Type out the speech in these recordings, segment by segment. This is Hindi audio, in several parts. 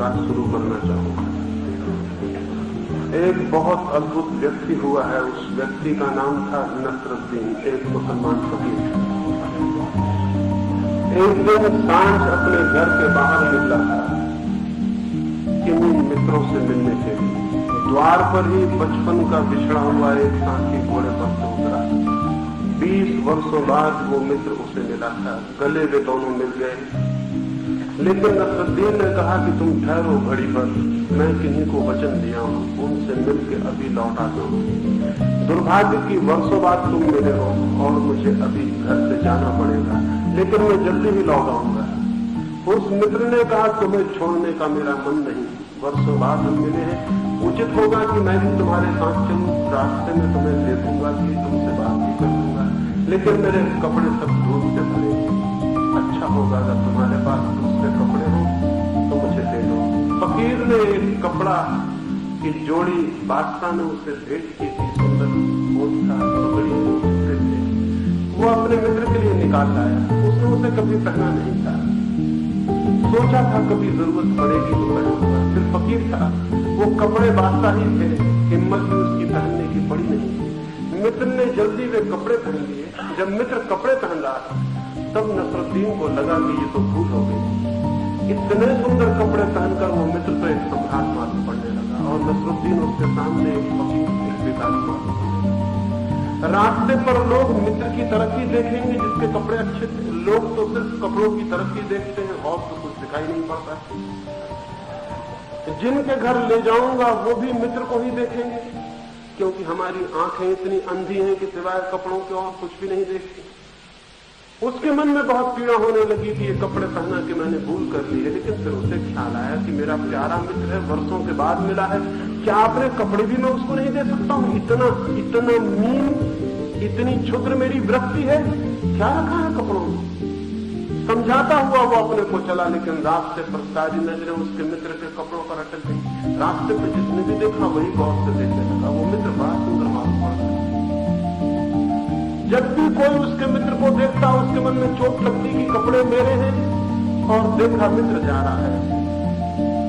बात शुरू करना चाहूंगा। एक बहुत अद्भुत व्यक्ति हुआ है, उस व्यक्ति का नाम था नसरुद्दीन, एक मुसलमान फकीर। एक दिन सांझ अपने घर के बाहर निकला था किन्हीं मित्रों से मिलने के लिए। द्वार पर ही बचपन का बिछड़ा हुआ एक साथी घोड़े पर से उतरा। 20 वर्षों बाद वो मित्र उसे मिला था, गले वे दोनों मिल गए। लेकिन नसरुद्दीन ने कहा कि तुम ठहरो घड़ी पर, मैं किन्हीं को वचन दिया हूं, उनसे मिलकर अभी लौट आता हूं। दुर्भाग्य की वर्षों बाद तुम मिले हो और मुझे अभी घर से जाना पड़ेगा, लेकिन मैं जल्दी ही लौट आऊंगा। उस मित्र ने कहा तुम्हें छोड़ने का मेरा मन नहीं, वर्षों बाद हम मिले हैं, उचित होगा कि मैं भी तुम्हारे साथ चलूं, रास्ते में तुम्हें देखूंगा कि तुमसे बात भी कर दूंगा, लेकिन मेरे कपड़े सब धूल से भरे। अच्छा होगा अगर तुम्हारे पास दूसरे कपड़े हो तो मुझे दे दो। फकीर ने एक कपड़ा की जोड़ी बादशाह ने उसे भेंट की थी, सुंदर कोट था, टुकड़ी से वो अपने मित्र के लिए निकाल लाया। उसने उसे कभी पहना नहीं था, सोचा था कभी जरूरत पड़ेगी तो पहनूंगा। फिर फकीर था, वो कपड़े बादशाह ही थे, हिम्मत भी उसकी पहनने की पड़ी नहीं। मित्र ने जल्दी वे कपड़े पहन लिए। जब मित्र कपड़े पहन रहा था तब नसरुद्दीन को लगा कि ये तो भूल हो गई। इतने सुंदर कपड़े पहनकर वो मित्र तो एक सम्राट मालूम पड़ने लगा और नसरुद्दीन उसके सामने एक फकीर, एक भिखारी मालूम पड़े। रास्ते पर लोग मित्र की तरक्की देखेंगे जिसके कपड़े अच्छे थे। लोग तो सिर्फ कपड़ों की तरक्की देखते हैं और तो कुछ दिखाई नहीं पड़ता। जिनके घर ले जाऊंगा वो भी मित्र को ही देखेंगे, क्योंकि हमारी आंखें इतनी अंधी हैं कि सिवाय कपड़ों के और कुछ भी नहीं देखती। उसके मन में बहुत पीड़ा होने लगी कि ये कपड़े पहना के मैंने भूल कर ली है। लेकिन फिर उसे ख्याल आया कि मेरा प्यारा मित्र है, वर्षों के बाद मिला है, क्या अपने कपड़े भी मैं उसको नहीं दे सकता हूं? इतना मीन, इतनी क्षुद्र मेरी वृत्ति है, क्या रखा है कपड़ों में? समझाता हुआ वो अपने को चला, लेकिन रास्ते पर सारी नजरें उसके मित्र के कपड़ों पर अटक गई। रास्ते पर जिसने भी देखा वही गौर से देखने लगा। वो मित्र बड़ा सुंदर मालूम पड़ता। जब भी कोई उसके मित्र को देखता उसके मन में चोट लगती कि कपड़े मेरे हैं, और देखा मित्र जा रहा है।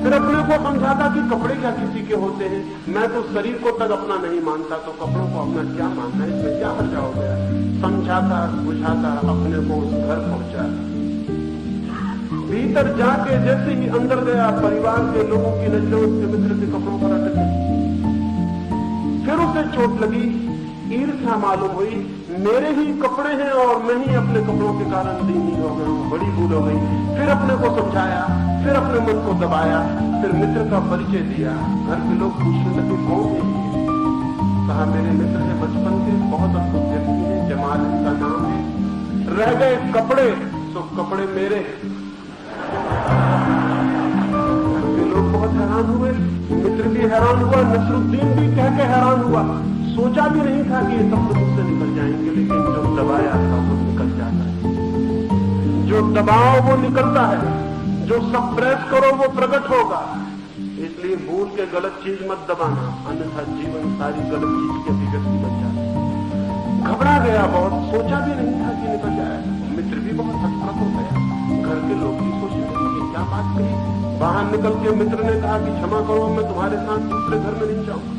फिर अपने को समझाता कि कपड़े क्या किसी के होते हैं, मैं तो शरीर को तक अपना नहीं मानता, तो कपड़ों को अपना क्या मानना है, इसमें क्या हर्जा हो गया। समझाता बुझाता अपने को उस घर पहुंचा। भीतर जाके जैसे ही अंदर गया, परिवार के लोगों की नजरें उसके मित्र के कपड़ों पर अटक गई। फिर उसे चोट लगी, ईर्ष्या मालूम हुई, मेरे ही कपड़े हैं और मैं ही अपने कपड़ों के कारण दीनी हो गया हूं, बड़ी भूल हो गई। फिर अपने को समझाया, फिर अपने मन को दबाया, फिर मित्र का परिचय दिया। घर के लोग पूछने लगे कौन है ये? कहा मेरे मित्र है बचपन के, बहुत अद्भुत व्यक्ति है, जमाल इनका नाम है। रह गए कपड़े, तो कपड़े मेरे। लोग बहुत हैरान हुए, मित्र भी हैरान हुआ, नसरुद्दीन भी कह के हैरान हुआ। सोचा भी नहीं था कि ये सब मुझसे निकल जाएंगे, लेकिन जो दबाया था वो निकल जाता है। जो दबाओ वो निकलता है, जो सप्रेस करो वो प्रकट होगा। इसलिए भूल के गलत चीज मत दबाना, अन्यथा जीवन सारी गलत चीज की अभिव्यक्ति बन जाती है। घबरा गया बहुत, सोचा भी नहीं था कि निकल जाएगा। मित्र भी बहुत हतप्रभ हो गया। घर के लोग भी सोचने लगे कि क्या बात कही। बाहर निकल के मित्र ने कहा कि क्षमा करो, मैं तुम्हारे साथ दूसरे घर में नहीं जाऊंगा।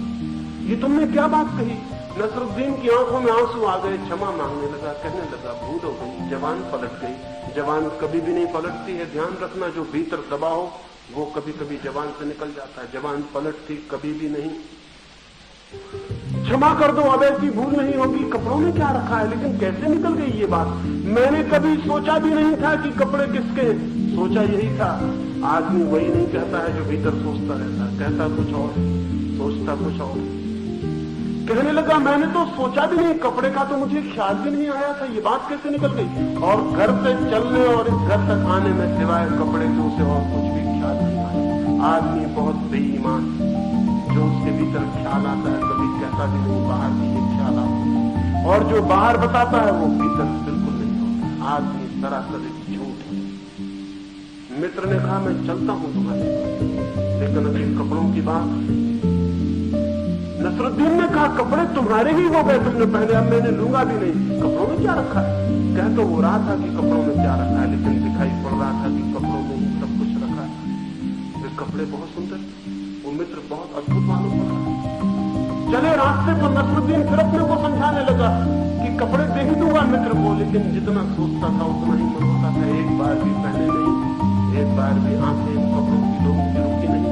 ये तुमने क्या बात कही? नसरुद्दीन की आंखों में आंसू आ गए, क्षमा मांगने लगा, कहने लगा भूल हो गई, जवान पलट गई। जवान कभी भी नहीं पलटती है, ध्यान रखना। जो भीतर दबा हो वो कभी कभी जवान से निकल जाता है, जवान पलटती कभी भी नहीं। क्षमा कर दो, अब ऐसी भूल नहीं होगी। कपड़ों में क्या रखा है? लेकिन कैसे निकल गई ये बात? मैंने कभी सोचा भी नहीं था कि कपड़े किसके। सोचा यही था। आदमी वही नहीं कहता है जो भीतर सोचता रहता, कहता कुछ और, सोचता कुछ और। कहने लगा मैंने तो सोचा भी नहीं, कपड़े का तो मुझे ख्याल भी नहीं आया था, ये बात कैसे निकल गई? और घर से चलने और इस घर तक आने में सिवाय कपड़े के उसे और कुछ भी ख्याल नहीं आया। आदमी बहुत बेईमान, जो उसके भीतर ख्याल आता है कभी कहता भी नहीं, बाहर भी ये ख्याल आता है, और जो बाहर बताता है वो भीतर बिल्कुल नहीं होता। आदमी सरासर झूठ है। मित्र ने कहा मैं चलता हूं तुम्हारे, लेकिन अभी कपड़ों की बात। नसरुद्दीन ने कहा कपड़े तुम्हारे ही हो गए, तुमने पहले, अब मैंने लूंगा भी नहीं। कपड़ों में क्या रखा है? कह तो वो रहा था कि कपड़ों में क्या रखा है, लेकिन दिखाई पड़ रहा था कि कपड़ों में ही सब कुछ रखा है। फिर कपड़े बहुत सुंदर, वो मित्र बहुत अद्भुत मालूम पड़ रहा। चले रास्ते पर नसरुद्दीन फिर अपने को समझाने लगा कि कपड़े दे ही दूंगा मित्र को, लेकिन जितना सोचता था उतना ही मन होता था, एक बार भी पहने नहीं, एक बार भी आंखें कपड़ों की लोगों की रुकी नहीं।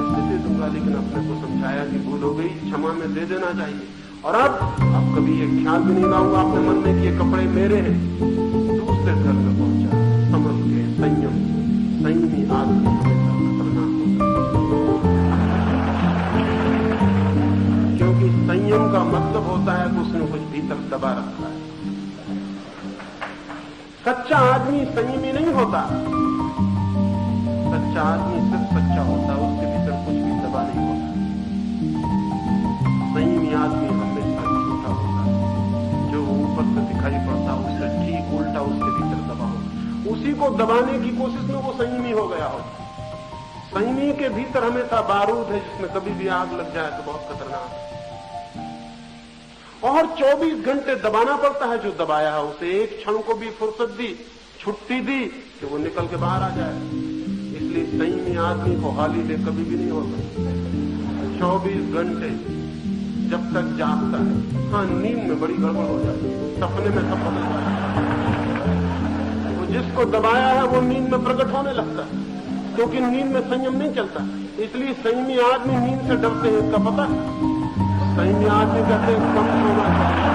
ऐसे दे दूंगा, लेकिन अपने को समझाया कि भूल हो गई, क्षमा में दे देना चाहिए। और अब कभी ये ख्याल भी नहीं लाऊंगा अपने मन में कि ये कपड़े मेरे हैं। दूसरे घर में पहुंचा, समझ के संयमी आदमी हमेशा खतरनाक होता है, क्योंकि संयम का मतलब होता है कि उसने कुछ भीतर दबा रखा है। सच्चा आदमी संयमी नहीं होता, सच्चा आदमी सिर्फ सच्चा होता है, उसके भीतर कुछ भी दबा नहीं होता। संयमी आदमी हमेशा झूठा होता है, जो ऊपर से दिखाई पड़ता उससे ठीक उल्टा उसके भीतर दबा होता, उसी को दबाने की कोशिश में वो संयमी हो गया हो। संयमी के भीतर हमेशा बारूद है, जिसमें कभी भी आग लग जाए तो बहुत खतरनाक है। और 24 घंटे दबाना पड़ता है जो दबाया है उसे, एक क्षण को भी फुर्सत दी, छुट्टी दी कि वो निकल के बाहर आ जाए। इसलिए संयमी आदमी को हॉलीडे कभी भी नहीं होता। 24 घंटे जब तक जागता है, हाँ नींद में बड़ी गड़बड़ हो जाती है, सपने में सब बदल जाता है। तो जिसको दबाया है वो नींद में प्रकट होने लगता है, क्योंकि नींद में संयम नहीं चलता। इसलिए संयमी आदमी नींद से डरते हैं, इसका पता है। संयमी आदमी कहते हैं कम सोना चाहिए,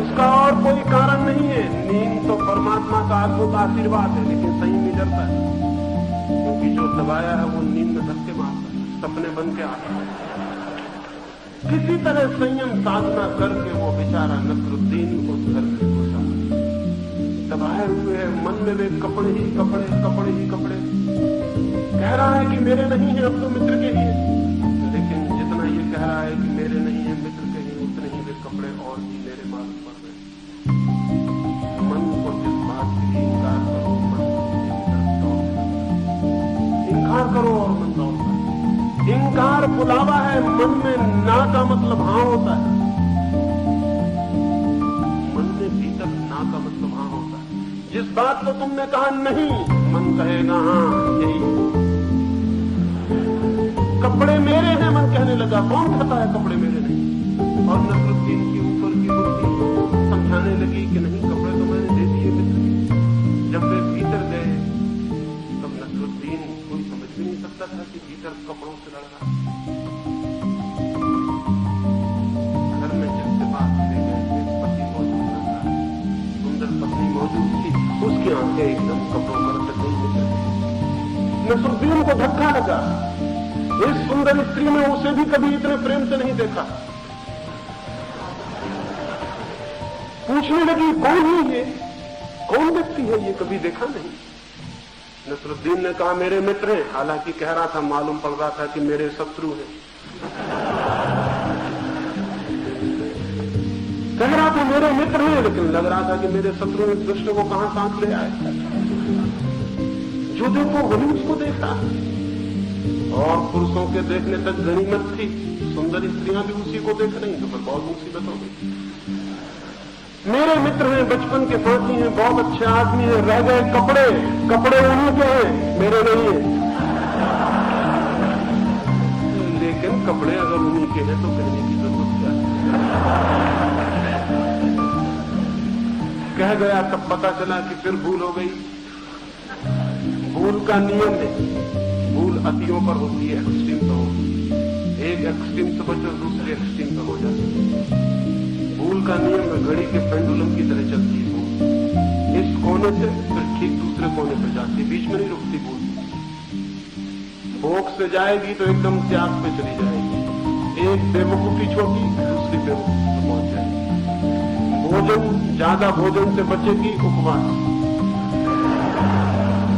उसका और कोई कारण नहीं है। नींद तो परमात्मा का अद्भुत आशीर्वाद है, लेकिन संयमी डरता है, क्योंकि जो दबाया है वो नींद में धक्के मारता है, सपने बन के आता है। किसी तरह संयम साधना करके वो बेचारा नसरुद्दीन उस घर में घुसा, दबाए हुए है मन में वे कपड़े ही कपड़े, कपड़े ही कपड़े। कह रहा है कि मेरे नहीं है, अब तो मित्र के ही है, लेकिन जितना ये कह रहा है कि मेरे नहीं है, मित्र के ही, उतने ही वे कपड़े और भी मेरे मालूम पड़ रहे। मन को जिस बात के लिए इंकार करो, मन इंकार करो और मन दौड़ता है। इंकार बुलावा है, मन में ना का मतलब हाँ होता है, मन में भीतर ना का मतलब हाँ होता है। जिस बात को तुमने कहा नहीं, मन कहेगा हाँ यही। कपड़े मेरे हैं, मन कहने लगा, कौन कहता है कपड़े मेरे नहीं? और नसरुद्दीन की ऊपर की बुद्धि समझाने लगी कि नहीं, कपड़े तो मैंने दे दिए मित्र के। जब वे भीतर गए तब नसरुद्दीन कोई समझ भी नहीं सकता था कि भीतर कपड़ों से लड़ रहा। घर में जिससे बात ले गए एक पति मौजूद न था, सुंदर पत्नी मौजूद थी, उसकी आंखें एकदम कपड़ों पर अटक गई। नसरुद्दीन को धक्का लगा, इस सुंदर स्त्री में उसे भी कभी इतने प्रेम से नहीं देखा। पूछने लगी कौन है ये, कौन व्यक्ति है ये, कभी देखा नहीं। नसरुद्दीन ने कहा मेरे मित्र हैं, हालांकि कह रहा था, मालूम पड़ रहा था कि मेरे शत्रु हैं। कह रहा था मेरे मित्र हैं, लेकिन लग रहा था कि मेरे शत्रु इस दुष्ट को कहां साथ ले आए। जो देखो वही उसको देखता, और पुरुषों के देखने तक गनीमत थी, सुंदर स्त्रियां भी उसी को देख रही, तो फिर बहुत मुसीबत हो गई। मेरे मित्र हैं, बचपन के साथी हैं, बहुत अच्छे आदमी हैं, रह गए कपड़े, कपड़े उन्हीं के हैं, मेरे नहीं है। लेकिन कपड़े अगर उन्हीं के हैं तो कहने की जरूरत क्या है? कह गया, तब पता चला कि फिर भूल हो गई। भूल का नियम है, भूल अतियों पर होती है, एक्सट्रीम पर होती है। एक एक्सट्रीम से बचो, दूसरे एक्सट्रीम पर हो जाती है। भूल का नियम है, घड़ी के पेंडुलम की तरह चलती है भूल। इस कोने से फिर ठीक दूसरे कोने पर जाती है, बीच में नहीं रुकती भूल। भोग से जाएगी तो एकदम त्याग पे चली जाएगी, एक बेवकूफी छोटी दूसरी बेवकूफी पे पहुंच जाएगी। भोजन, ज्यादा भोजन से बचेगी, उपवास,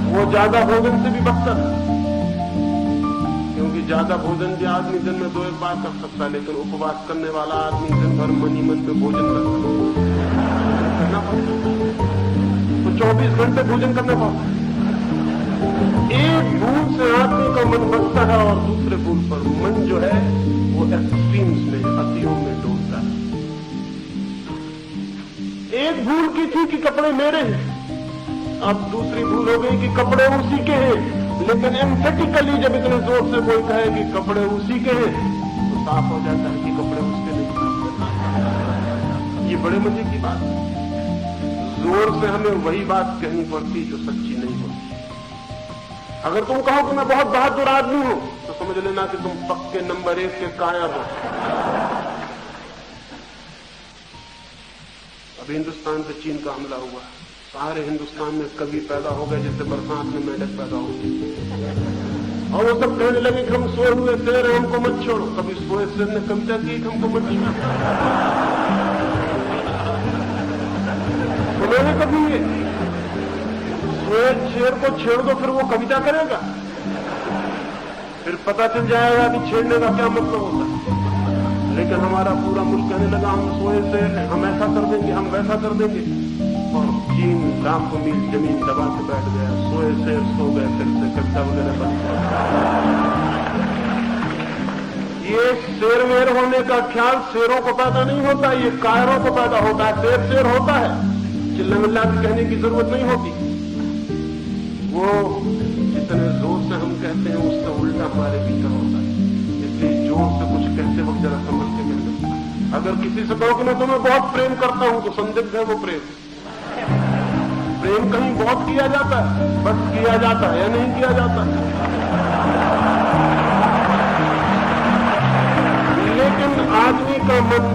वो ज्यादा भोजन से भी बचता, क्योंकि ज्यादा भोजन भी आदमी दिन में 2-1 बार कर सकता है, लेकिन उपवास करने वाला आदमी दिन भर मन ही मन में भोजन करना पड़ता है, तो 24 घंटे भोजन करना पड़ता है। एक भूल से आदमी का मन बचता है और दूसरे भूल पर मन जो है वो एक्सट्रीम्स में, अतियों में डूबता है। एक भूल की थी कि कपड़े मेरे हैं, अब दूसरी भूल हो गई कि कपड़े उसी के हैं, लेकिन एम्फेटिकली जब इतने जोर से कोई कहे कि कपड़े उसी के हैं तो साफ हो जाता है कि कपड़े उसके नहीं। ये बड़े मजे की बात है। जोर से हमें वही बात कहनी पड़ती जो सच्ची नहीं होती। अगर तुम कहो कि मैं बहुत बहादुर आदमी हूं तो समझ लेना कि तुम पक्के नंबर 1 के कायर हो। अभी हिंदुस्तान पे चीन का हमला हुआ, सारे हिंदुस्तान में कवि पैदा हो गए जैसे बरसात में मेंढक पैदा हो गए, और वो सब कहने लगे कि हम सोए हुए शेर हैं, हमको मत छोड़ो। कभी सोए शेर ने कविता की कि हमको मत छोड़ो। सुने कभी ये सोए शेर को छेड़ दो फिर वो कविता करेगा? फिर पता चल जाएगा कि छेड़ने का क्या मतलब होता है। लेकिन हमारा पूरा मुल्क कहने लगा हम सोए शेर हैं, हम ऐसा कर देंगे, हम वैसा कर देंगे, और चीन लाखों मील जमीन दबा के बैठ गया। सोए शेर सो गए, फिर से कविता वगैरह बन गया। ये शेर वेर होने का ख्याल शेरों को पैदा नहीं होता, ये कायरों को पैदा होता है। शेर शेर होता है, चिल्ला मिल्ला के कहने की जरूरत नहीं होती। वो जितने जोर से हम कहते हैं उससे उल्टा हमारे भीतर होता है। इसलिए जोर से कुछ कहते वक्त जरा समझ के मिल जाता। अगर किसी से कहो कि मैं तुम्हें बहुत प्रेम करता हूं तो संदिग्ध है वो प्रेम। प्रेम कहीं बहुत किया जाता है, बस किया जाता है या नहीं किया जाता है। लेकिन आदमी का मन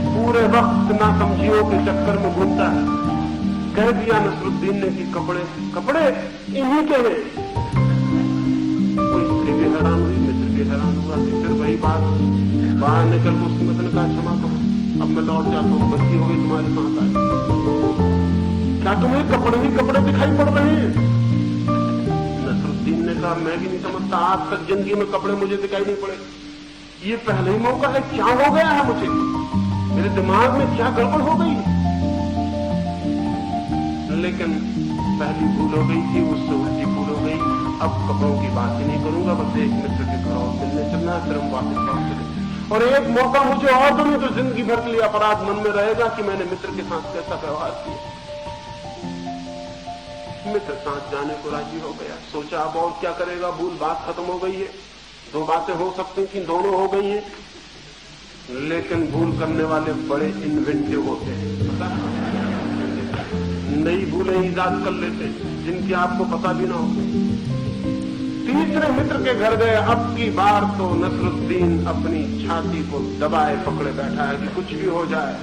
पूरे वक्त नासमझियों के चक्कर में घूमता है। कह दिया नसरुद्दीन ने कि कपड़े कपड़े इन्हीं के हैं। कोई स्त्री भी हैरान हुई, मित्र भी हैरान हुआ। फिर वही बात बाहर निकल के उसने मतलब कहा क्षमा करो, अब मैं लौट जाता हूँ, गलती हो गई तुम्हारे साथ आज। क्या तुम्हें कपड़े ही कपड़े दिखाई पड़ रहे हैं? नसरुद्दीन ने कहा मैं भी नहीं समझता, आज तक जिंदगी में कपड़े मुझे दिखाई नहीं पड़े। ये पहले ही मौका है, क्या हो गया है मुझे? मेरे दिमाग में क्या गड़बड़ हो गई? लेकिन पहली भूल हो गई थी, उससे उल्टी भूल हो गई। अब कपड़ों की बात ही नहीं करूंगा, बस एक मित्र के घर और मिलने चलना है, फिर हम वापस लौट चले। और एक मौका मुझे और दो, तो जिंदगी भर के लिए अपराध मन में रहेगा कि मैंने मित्र के साथ कैसा व्यवहार किया। मित्र साथ जाने को राजी हो गया। सोचा अब और क्या करेगा, भूल बात खत्म हो गई है। दो बातें हो सकती थी, दोनों हो गई हैं। लेकिन भूल करने वाले बड़े इन्वेंटिव होते हैं, पता है? नई भूलें ईजाद कर लेते हैं जिनकी आपको पता भी ना हो। तीसरे मित्र के घर गए। अब की बार तो नसरुद्दीन अपनी छाती को दबाए पकड़े बैठा है कि कुछ भी हो जाए।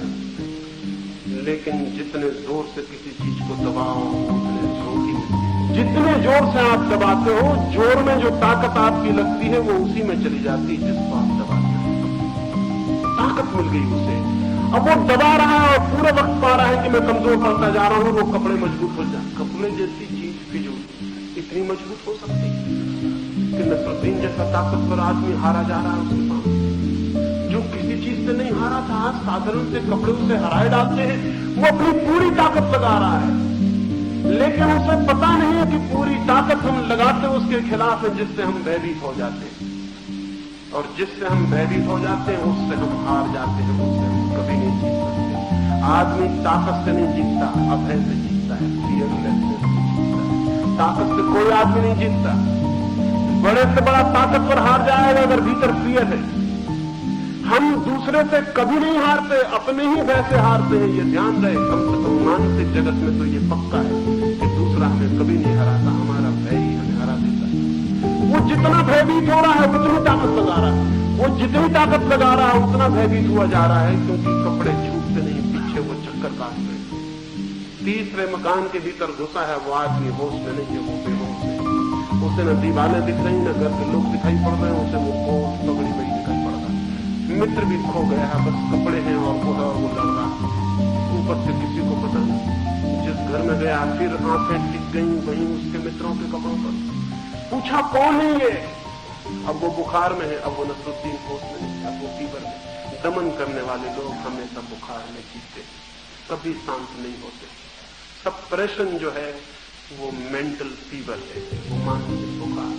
लेकिन जितने जोर से किसी चीज को दबाओ उतने जोर ही मिलती है। जितने जोर से आप दबाते हो, जोर में जो ताकत आपकी लगती है वो उसी में चली जाती है जिसको आप दबाते हो। ताकत मिल गई उसे। अब वो दबा रहा है और पूरे वक्त पा रहा है कि मैं कमजोर पड़ता जा रहा हूं। वो कपड़े मजबूत हो जाए। कपड़े जैसी चीज फिजूल इतनी मजबूत हो सकती है कि नसरुद्दीन जैसा ताकतवर आदमी हारा जा रहा है उसके सामने। जो किसी चीज से नहीं हारा था, आज साधारण से कपड़े उसे हराए डालते हैं। वो अपनी पूरी ताकत लगा रहा है, लेकिन उसे पता नहीं है कि पूरी ताकत हम लगाते उसके खिलाफ है, जिससे हम भयभीत हो जाते हैं। और जिससे हम भयभीत हो जाते हैं उससे हम हार जाते हैं, उससे हम कभी नहीं जीत सकते। आदमी ताकत से नहीं जीतता, अभय से जीतता है, फियरलेसनेस से जीतता है। ताकत से कोई आदमी नहीं जीतता। बड़े से बड़ा ताकतवर हार जाएगा अगर भीतर फियर है। हम दूसरे से कभी नहीं हारते, अपने ही भय से हारते हैं। ये ध्यान रहे, कम से कम मानसिक जगत में तो ये पक्का है कि दूसरा हमें कभी नहीं हराता, हमारा भय ही हमें हरा देता है। वो जितना भयभीत हो रहा है उतनी ताकत लगा रहा है, वो जितनी ताकत लगा रहा है उतना भयभीत हुआ जा रहा है, क्योंकि कपड़े छूटते नहीं, पीछे वो चक्कर काटते हैं। तीसरे मकान के भीतर घुसा है वो आदमी, होश में नहीं है, वो बेहोश है। उसे न दीवारें दिख रही, न घर के लोग दिखाई पड़ रहे हैं, उसे वो होश पकड़ी हुई दिखाई पड़ रहा है। मित्र भी खो गया है, बस कपड़े हैं और वो लड़ रहा। ऊपर से किसी को पता नहीं। जिस घर में गया फिर आंखें टिक गई वहीं उसके मित्रों के कपड़ों पर। पूछा कौन है ये? अब वो बुखार में है, अब वो नसरुद्दीन होश में नहीं, अब वो फीवर में। दमन करने वाले लोग हमेशा बुखार में जीते, कभी शांत नहीं होते। सप्रेशन जो है वो मेंटल फीवर है, वो मानसिक बुखार।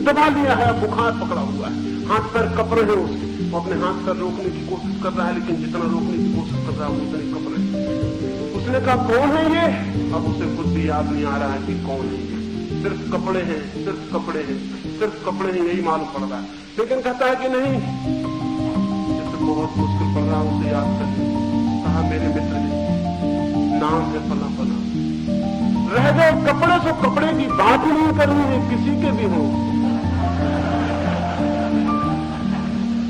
दबा लिया है, बुखार पकड़ा हुआ है, हाथ पैर कप रहे हैं उसके। वो अपने हाथ पैर रोकने की कोशिश कर रहा है, लेकिन जितना रोकने की कोशिश कर रहा है उतने कप रहे हैं। उसने कहा कौन है ये? अब उसे खुद भी याद नहीं आ रहा है कि कौन है ये। सिर्फ कपड़े हैं, सिर्फ कपड़े हैं, सिर्फ कपड़े हैं, यही मालूम पड़ रहा है। लेकिन कहता है कि नहीं, जैसे बहुत मुश्किल पड़ रहा है उसे याद करने। कहा मेरे मित्र ने, नाम है फला फला। रह गए कपड़े, सो कपड़े की बात ही नहीं करनी है, किसी के भी हो,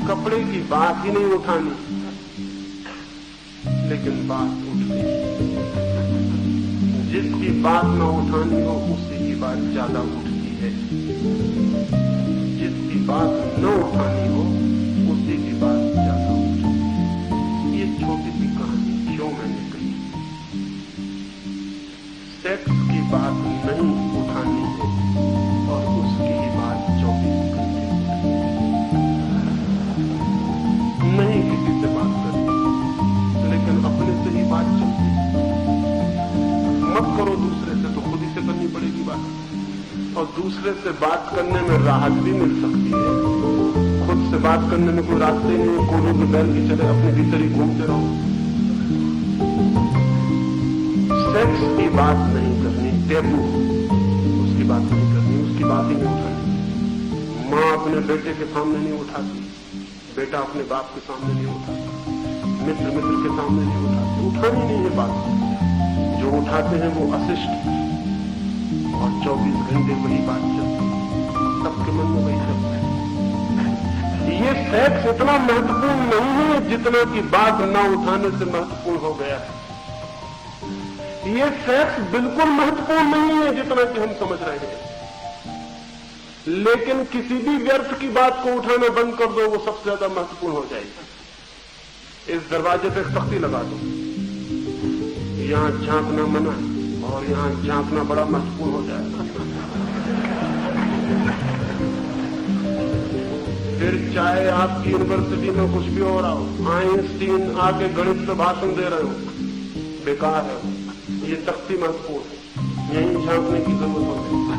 कपड़े की बात ही नहीं उठानी। लेकिन बात उठ गई। जिसकी बात न उठानी हो उसी की बात ज्यादा उठती है, जिसकी बात न उठानी हो उसी की बात ज्यादा उठती है। ये छोटी सी कहानी क्यों मैंने कही? सेक्स की बात नहीं उठानी है और उसकी ही बात 24 घंटे नहीं किसी से बात करनी, लेकिन अपने से ही बात चलती। मत करो दूसरे से, तो खुद ही से करनी पड़ेगी बात। और दूसरे से बात करने में राहत भी मिल सकती है। खुद से बात करने में कोई रास्ते नहीं, कोलों के बैल की चले अपने भीतर ही घूमते रहो। सेक्स की बात नहीं करनी, टैबू, उसकी बात नहीं करनी, उसकी बात ही नहीं उठानी। मां अपने बेटे के सामने नहीं उठाती, बेटा अपने बाप के सामने नहीं उठाता, मित्र मित्र के सामने नहीं उठाते। उठानी नहीं है बात। जो उठाते हैं वो अशिष्ट, और 24 घंटे वही बात चलती है, सबके मन में वही चलता है। ये सेक्स इतना महत्वपूर्ण नहीं है जितना कि बात न उठाने से महत्वपूर्ण हो गया है। ये सेक्स बिल्कुल महत्वपूर्ण नहीं है जितना कि हम समझ रहे हैं, लेकिन किसी भी व्यर्थ की बात को उठाना बंद कर दो, वो सबसे ज्यादा महत्वपूर्ण हो जाएगी। इस दरवाजे पे सख्ती लगा दो, यहां झांकना मना है और यहां झांकना बड़ा महत्वपूर्ण हो जाएगा। फिर चाहे आपकी यूनिवर्सिटी में कुछ भी हो रहा हो, आइंस्टीन आके गणित पे भाषण दे रहे हो, बेकार है, ये तख्ती महत्वपूर्ण है, यहीं झांकने की जरूरत होती है।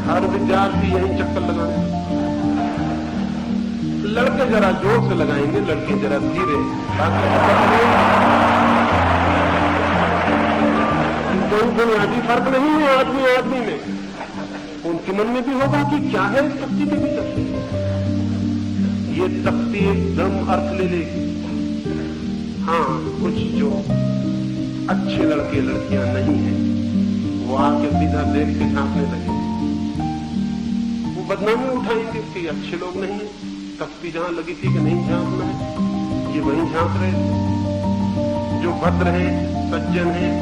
हर विद्यार्थी यहीं चक्कर लगाने लगता। लड़के जरा जोर से लगाएंगे, लड़के जरा धीरे, कोई बुनियादी फर्क नहीं है आदमी आदमी में। उनके मन में भी होगा कि क्या है इस तख्ती के भीतर। ये तख्ती एकदम अर्थ ले लेगी। हाँ, कुछ जो अच्छे लड़के लड़कियां नहीं है, वो आके सीधा देख के झांकने लगे, वो बदनामी उठाएंगे कि अच्छे लोग नहीं है, तख्ती जहां लगी थी कि नहीं झांकना है, ये वहीं झांक रहे थे। जो भद्र हैं, सज्जन हैं,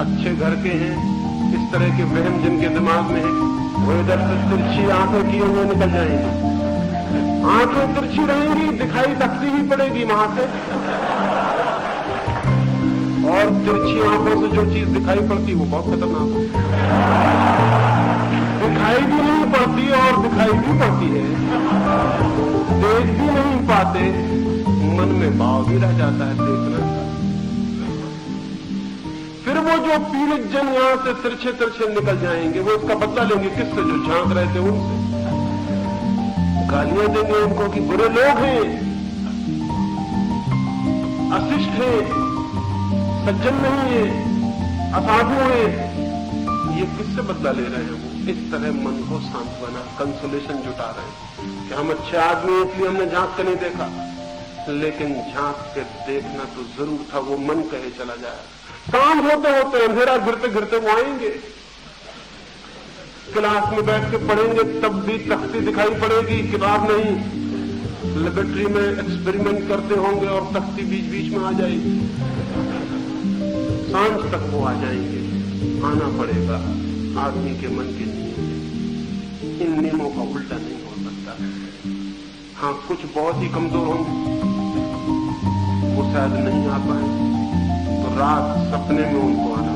अच्छे घर के हैं, इस तरह के वहम जिनके दिमाग में है, वो इधर से तिरछी आंखें किए हुए निकल जाएंगे। आंखें तिरछी रहेंगी, दिखाई तख्ती ही पड़ेगी वहां से, और तिरछी आंखों से जो चीज दिखाई पड़ती वो बहुत खतरनाक है। दिखाई भी नहीं पड़ती और दिखाई भी पड़ती है, देख भी नहीं पाते, मन में भाव भी रह जाता है देखना का। फिर वो जो पीड़ित जन यहां से तिरछे तिरछे निकल जाएंगे, वो इसका बदला लेंगे किससे? जो झांक रहे थे उनसे। गालियां देंगे उनको कि बुरे लोग हैं, अशिष्ट हैं, सज्जन नहीं है, असाधु है। ये किससे बदला ले रहे हैं? वो इस तरह मन को सांत्वना, कंसोलेशन जुटा रहे हैं कि हम अच्छे आदमी हैं इसलिए हमने झांक कर नहीं देखा, लेकिन झांक के देखना तो जरूर था। वो मन कहे चला जाए, शाम होते होते अंधेरा गिरते गिरते वो आएंगे, क्लास में बैठ के पढ़ेंगे तब भी तख्ती दिखाई पड़ेगी, किताब नहीं। लेबोरेटरी में एक्सपेरिमेंट करते होंगे और तख्ती बीच बीच में आ जाएगी। सांझ तक वो आ जाएंगे। आना पड़ेगा आदमी के मन के नियम। इन नियमों का उल्टा नहीं हो सकता। हाँ, कुछ बहुत ही कमजोर होंगे, वो शायद नहीं आ पाए, तो रात सपने में उनको आना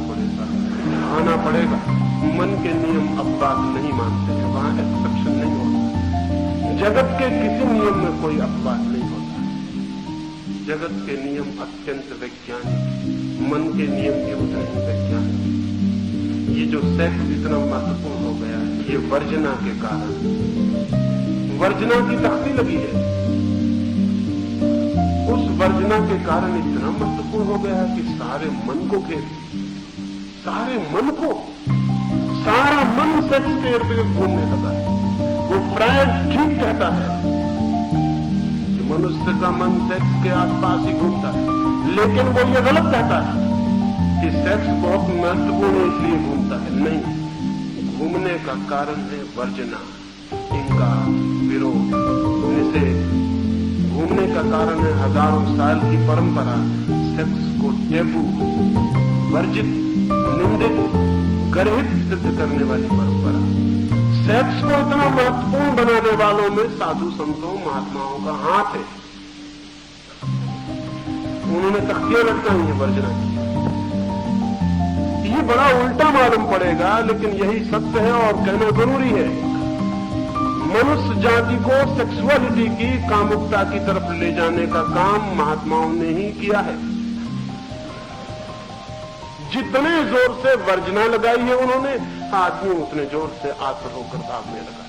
पड़ेगा। मन के नियम अपवाद नहीं मानते हैं, वहां एक्सेप्शन नहीं होता। जगत के किसी नियम में कोई अपवाद नहीं होता। जगत के नियम अत्यंत वैज्ञानिक, मन के नियम भी उतने ही वैज्ञानिक। ये जो सेक्स इतना महत्वपूर्ण हो गया है, ये वर्जना के कारण, वर्जना की तख्ती लगी है, उस वर्जना के कारण इतना महत्वपूर्ण हो गया है कि सारे मन को घेर, सारे मन को, सारा मन सेक्स के इर्द गिर्द घूमने लगा है। वो फ्रायड ठीक कहता है कि मनुष्य का मन सेक्स के आसपास ही घूमता है, लेकिन वो ये गलत कहता है कि सेक्स बहुत महत्वपूर्ण है इसलिए घूमता है। नहीं, घूमने का कारण है वर्जना, इनका विरोध, निषेध। घूमने का कारण है हजारों साल की परंपरा, सेक्स को टैबू, वर्जित, निंदित, गर्हित सिद्ध करने वाली परंपरा। सेक्स को इतना महत्वपूर्ण बनाने वालों में साधु संतों महात्माओं का हाथ है। उन्होंने तख्तियां लटकाई हैं वर्जना की। ये बड़ा उल्टा मालूम पड़ेगा, लेकिन यही सत्य है और कहना जरूरी है। मनुष्य जाति को सेक्सुअलिटी की, कामुकता की तरफ ले जाने का काम महात्माओं ने ही किया है। जितने जोर से वर्जना लगाई है उन्होंने, आदमी उतने जोर से आतुर होकर भागने लगा।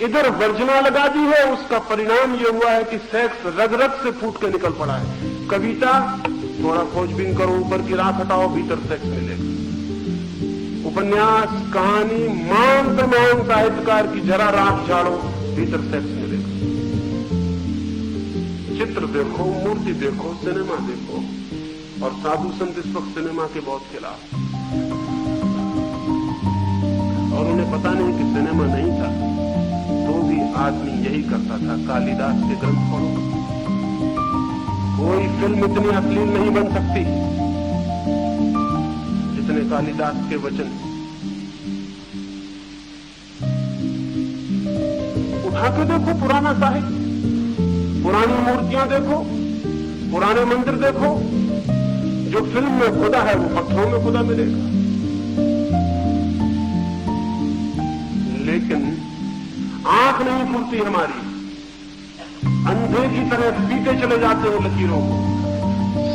इधर वर्जना लगा दी है, उसका परिणाम यह हुआ है कि सेक्स रग रग से फूट के निकल पड़ा है। कविता, थोड़ा खोजबीन करो, ऊपर की राख हटाओ, भीतर सेक्स मिलेगा। उपन्यास, कहानी, मान से मान साहित्यकार की जरा राख झाड़ो, भीतर सेक्स मिलेगा। चित्र देखो, मूर्ति देखो, सिनेमा देखो, और साधु संत इस वक्त सिनेमा के बहुत खिलाफ, और उन्हें पता नहीं कि सिनेमा नहीं था, तो भी आदमी यही करता था। कालिदास के ग्रंथ पढ़ो, कोई फिल्म इतनी अश्लील नहीं बन सकती जितने कालिदास के वचन। उठा के देखो पुराना साहित्य, पुरानी मूर्तियां देखो, पुराने मंदिर देखो। जो फिल्म में खुदा है वो पत्थरों में खुदा मिलेगा। लेकिन आंख नहीं खुलती हमारी, अंधे की तरह पीते चले जाते हैं लकीरों को।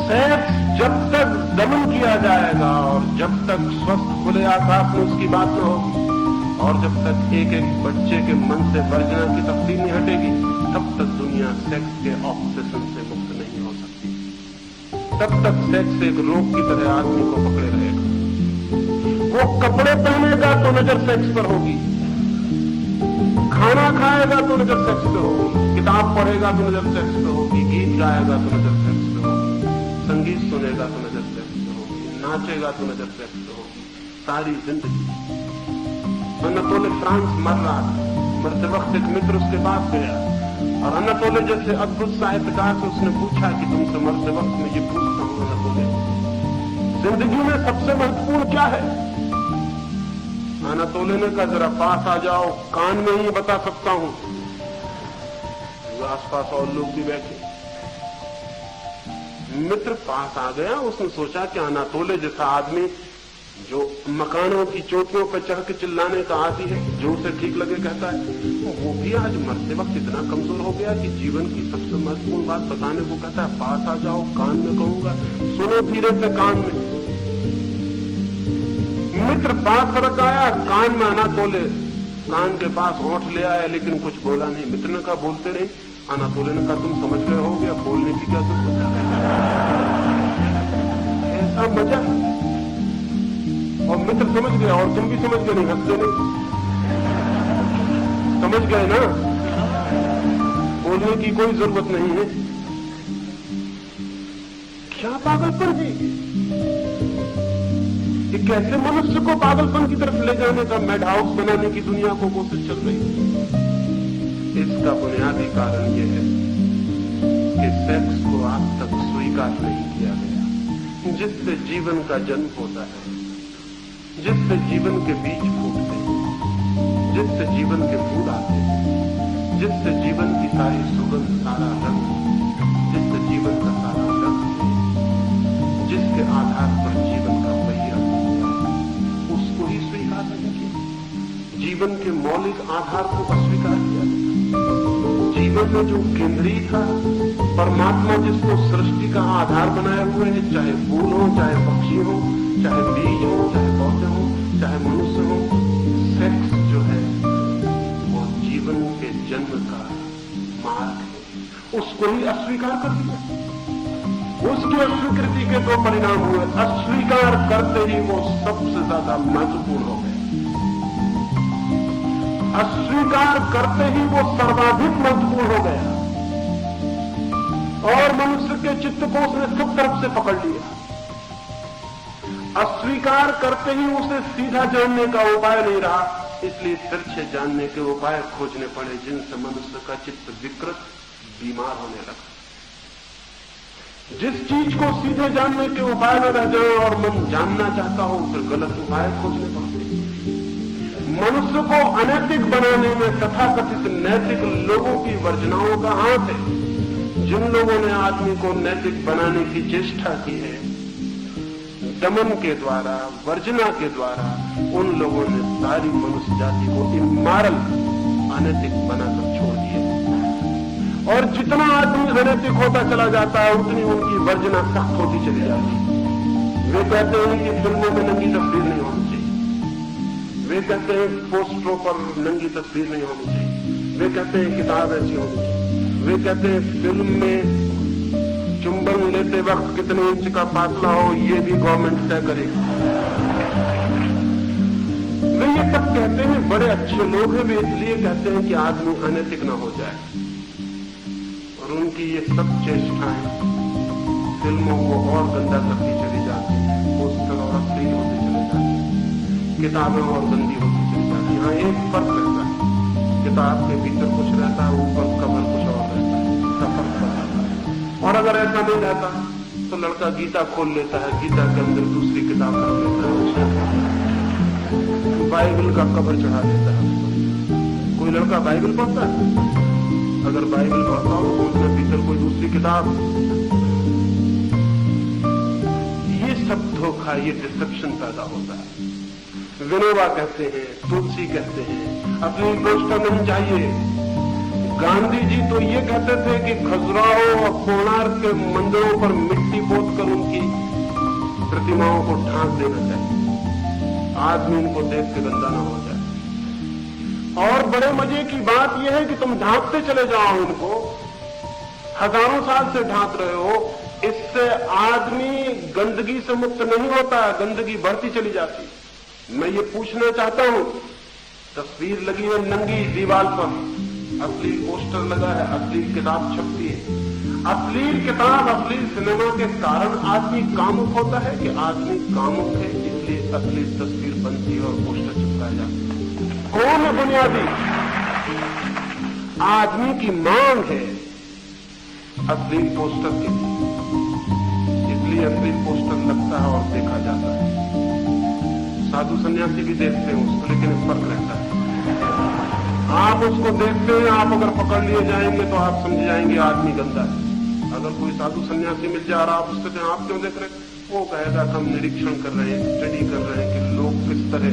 सेक्स जब तक दमन किया जाएगा और जब तक स्वस्थ खुले आकाश में उसकी बात न होगी, और जब तक एक एक बच्चे के मन से वर्जना की तब्दीली नहीं हटेगी, तब तक दुनिया सेक्स के ऑब्सेशन से मुक्त नहीं हो सकती। तब तक सेक्स एक रोग की तरह आदमी को पकड़े रहेगा। वो कपड़े पहनेगा तो नजर सेक्स पर होगी, खाना खाएगा तो नजर सेक्स पे होगी, किताब पढ़ेगा तो नजर सेक्स पे होगी, गीत गाएगा तो नजर सेक्स पे होगी, संगीत सुनेगा तो नजर सेक्स पे होगी, नाचेगा तो नजर सेक्स पे होगी, सारी जिंदगी। अनातोले फ्रांस मर रहा था, मरते वक्त एक मित्र उसके पास गया और अनातोले जैसे अद्भुत साहित्यकार से उसने पूछा कि तुमसे मरते वक्त मैं ये पूछता हूं अनातोले, जिंदगी में सबसे महत्वपूर्ण क्या है? अनातोले ने कहा जरा पास आ जाओ, कान में ही बता सकता हूं। आसपास और लोग भी बैठे। मित्र पास आ गया, उसने सोचा कि अनातोले जैसा आदमी जो मकानों की चोटियों पर चढ़ के चिल्लाने का आदी है, जो उसे ठीक लगे कहता है, वो भी आज मरते वक्त इतना कमजोर हो गया कि जीवन की सबसे महत्वपूर्ण बात बताने को कहता है पास आ जाओ, कान में कहूंगा, सुनो धीरे से कान में। मित्र पास रख आया, कान में अनातोले कान के पास होठ ले आया, लेकिन कुछ बोला नहीं। मित्र ने कहा बोलते नहीं। अनातोले ने कहा तुम समझ गए हो गया, बोलने की क्या जरूरत है? ऐसा मजा। और मित्र समझ गया और तुम भी समझ गए, नहीं हंसते नहीं, समझ गए ना, बोलने की कोई जरूरत नहीं है। क्या पागलपन है ये? कैसे मनुष्य को पागलपन की तरफ ले जाने का मेड हाउस बनाने की दुनिया को कोशिश चल रही है। इसका बुनियादी कारण यह है कि सेक्स को आज तक स्वीकार नहीं किया गया, जिससे जीवन का जन्म होता है, जिससे जीवन के बीज फूटते हैं, जिससे जीवन के फूल आते हैं, जिससे जीवन की सारी सुगंध, सारा रंग, जिससे जीवन का सारा रंग, जिसके आधार पर जीवन का पहिया उसको ही स्वीकार नहीं किया। जीवन के मौलिक आधार को अस्वीकार किया। जीवन में जो केंद्रीय था, परमात्मा जिसको सृष्टि का आधार बनाए हुए है, चाहे फूल हो, चाहे पक्षी हो, चाहे बीज हो, चाहे पौधे हो, चाहे मनुष्य हो, सेक्स जो है वो जीवन के जन्म का मार्ग है, उसको ही अस्वीकार कर दिया। उसकी अस्वीकृति के दो परिणाम हुए। अस्वीकार करते ही वो सबसे ज्यादा महत्वपूर्ण हो गए, अस्वीकार करते ही वो सर्वाधिक महत्वपूर्ण हो गया और मनुष्य के चित्त को उसने सब तरफ से पकड़ लिया। अस्वीकार करते ही उसे सीधा जानने का उपाय नहीं रहा, इसलिए तिरछे जानने के उपाय खोजने पड़े, जिनसे मनुष्य का चित्त विकृत बीमार होने लगा। जिस चीज को सीधे जानने के उपाय में रह जाए और मन जानना चाहता हो, फिर गलत उपाय खोजने पड़ते। मनुष्य को अनैतिक बनाने में तथाकथित नैतिक लोगों की वर्जनाओं का हाथ है। जिन लोगों ने आदमी को नैतिक बनाने की चेष्टा की है, दमन के द्वारा, वर्जना के द्वारा, उन लोगों ने सारी मनुष्य जाति को इमोरल, अनैतिक बनाकर छोड़ दिया। और जितना आदमी अनैतिक होता चला जाता है, उतनी उनकी वर्जना सख्त होती चली जाती है। वे कहते हैं कि फिल्मों में नंगी तस्वीर नहीं होनी चाहिए, वे कहते हैं पोस्टरों पर नंगी तस्वीर नहीं होनी चाहिए, वे कहते हैं किताब ऐसी होनी चाहिए, वे कहते हैं फिल्म में चुंबन लेते वक्त कितने इंच का फासला हो, ये भी गवर्नमेंट तय करेगी। वे ये सब कहते हैं, बड़े अच्छे लोग हैं, वे इसलिए कहते हैं कि आदमी अनैतिक न हो जाए। और उनकी ये सब चेष्टाएं फिल्मों को और गंदा करती चली जाती है, पोस्टर और अश्लील होते चले जाते हैं, किताबें और गंदी होती चली जाती है। यहाँ एक फर्क रहता है, किताब के भीतर कुछ रहता है, ऊपर कवर कुछ और रहता है, सफर रहता है। और अगर ऐसा नहीं रहता तो लड़का गीता खोल लेता है, गीता के अंदर दूसरी किताब रख लेता है, बाइबल का कवर चढ़ा देता है। कोई लड़का बाइबल पढ़ता है, अगर बाइबल पढ़ता हो तो उसके भीतर कोई दूसरी किताब। ये सब धोखा, ये डिसेप्शन पैदा होता है। विनोबा कहते हैं, तुलसी कहते हैं, अपनी पोस्टर नहीं चाहिए। गांधी जी तो ये कहते थे कि खजुराहो और कोणार्क के मंदिरों पर मिट्टी पोतकर उनकी प्रतिमाओं को ढांक देना चाहिए, आदमी उनको देख के गंदा ना हो जाए। और बड़े मजे की बात यह है कि तुम ढांकते चले जाओ उनको, हजारों साल से ढांक रहे हो, इससे आदमी गंदगी से मुक्त नहीं होता, गंदगी बढ़ती चली जाती। मैं ये पूछना चाहता हूं, तस्वीर लगी है नंगी दीवार पर, अश्लील पोस्टर लगा है, अश्लील किताब छपती है, अश्लील किताब, अश्लील सिनेमा के कारण आदमी कामुक होता है कि आदमी कामुक है इसलिए अश्लील तस्वीर बनती है और पोस्टर चिपकाए जाते हैं? कौन है बुनियादी? आदमी की मांग है अश्लील पोस्टर के लिए, इसलिए अश्लील पोस्टर लगता है और देखा जाता है। साधु सन्यासी भी देखते हैं उसको, लेकिन फर्क रहता है। आप उसको देखते हैं, आप अगर पकड़ लिए जाएंगे तो आप समझ जाएंगे आदमी गंदा है। अगर कोई साधु सन्यासी मिल जा रहा, आप उससे कहें आप क्यों देख रहे, वो कहेगा कि हम निरीक्षण कर रहे हैं, स्टडी कर रहे हैं कि लोग किस तरह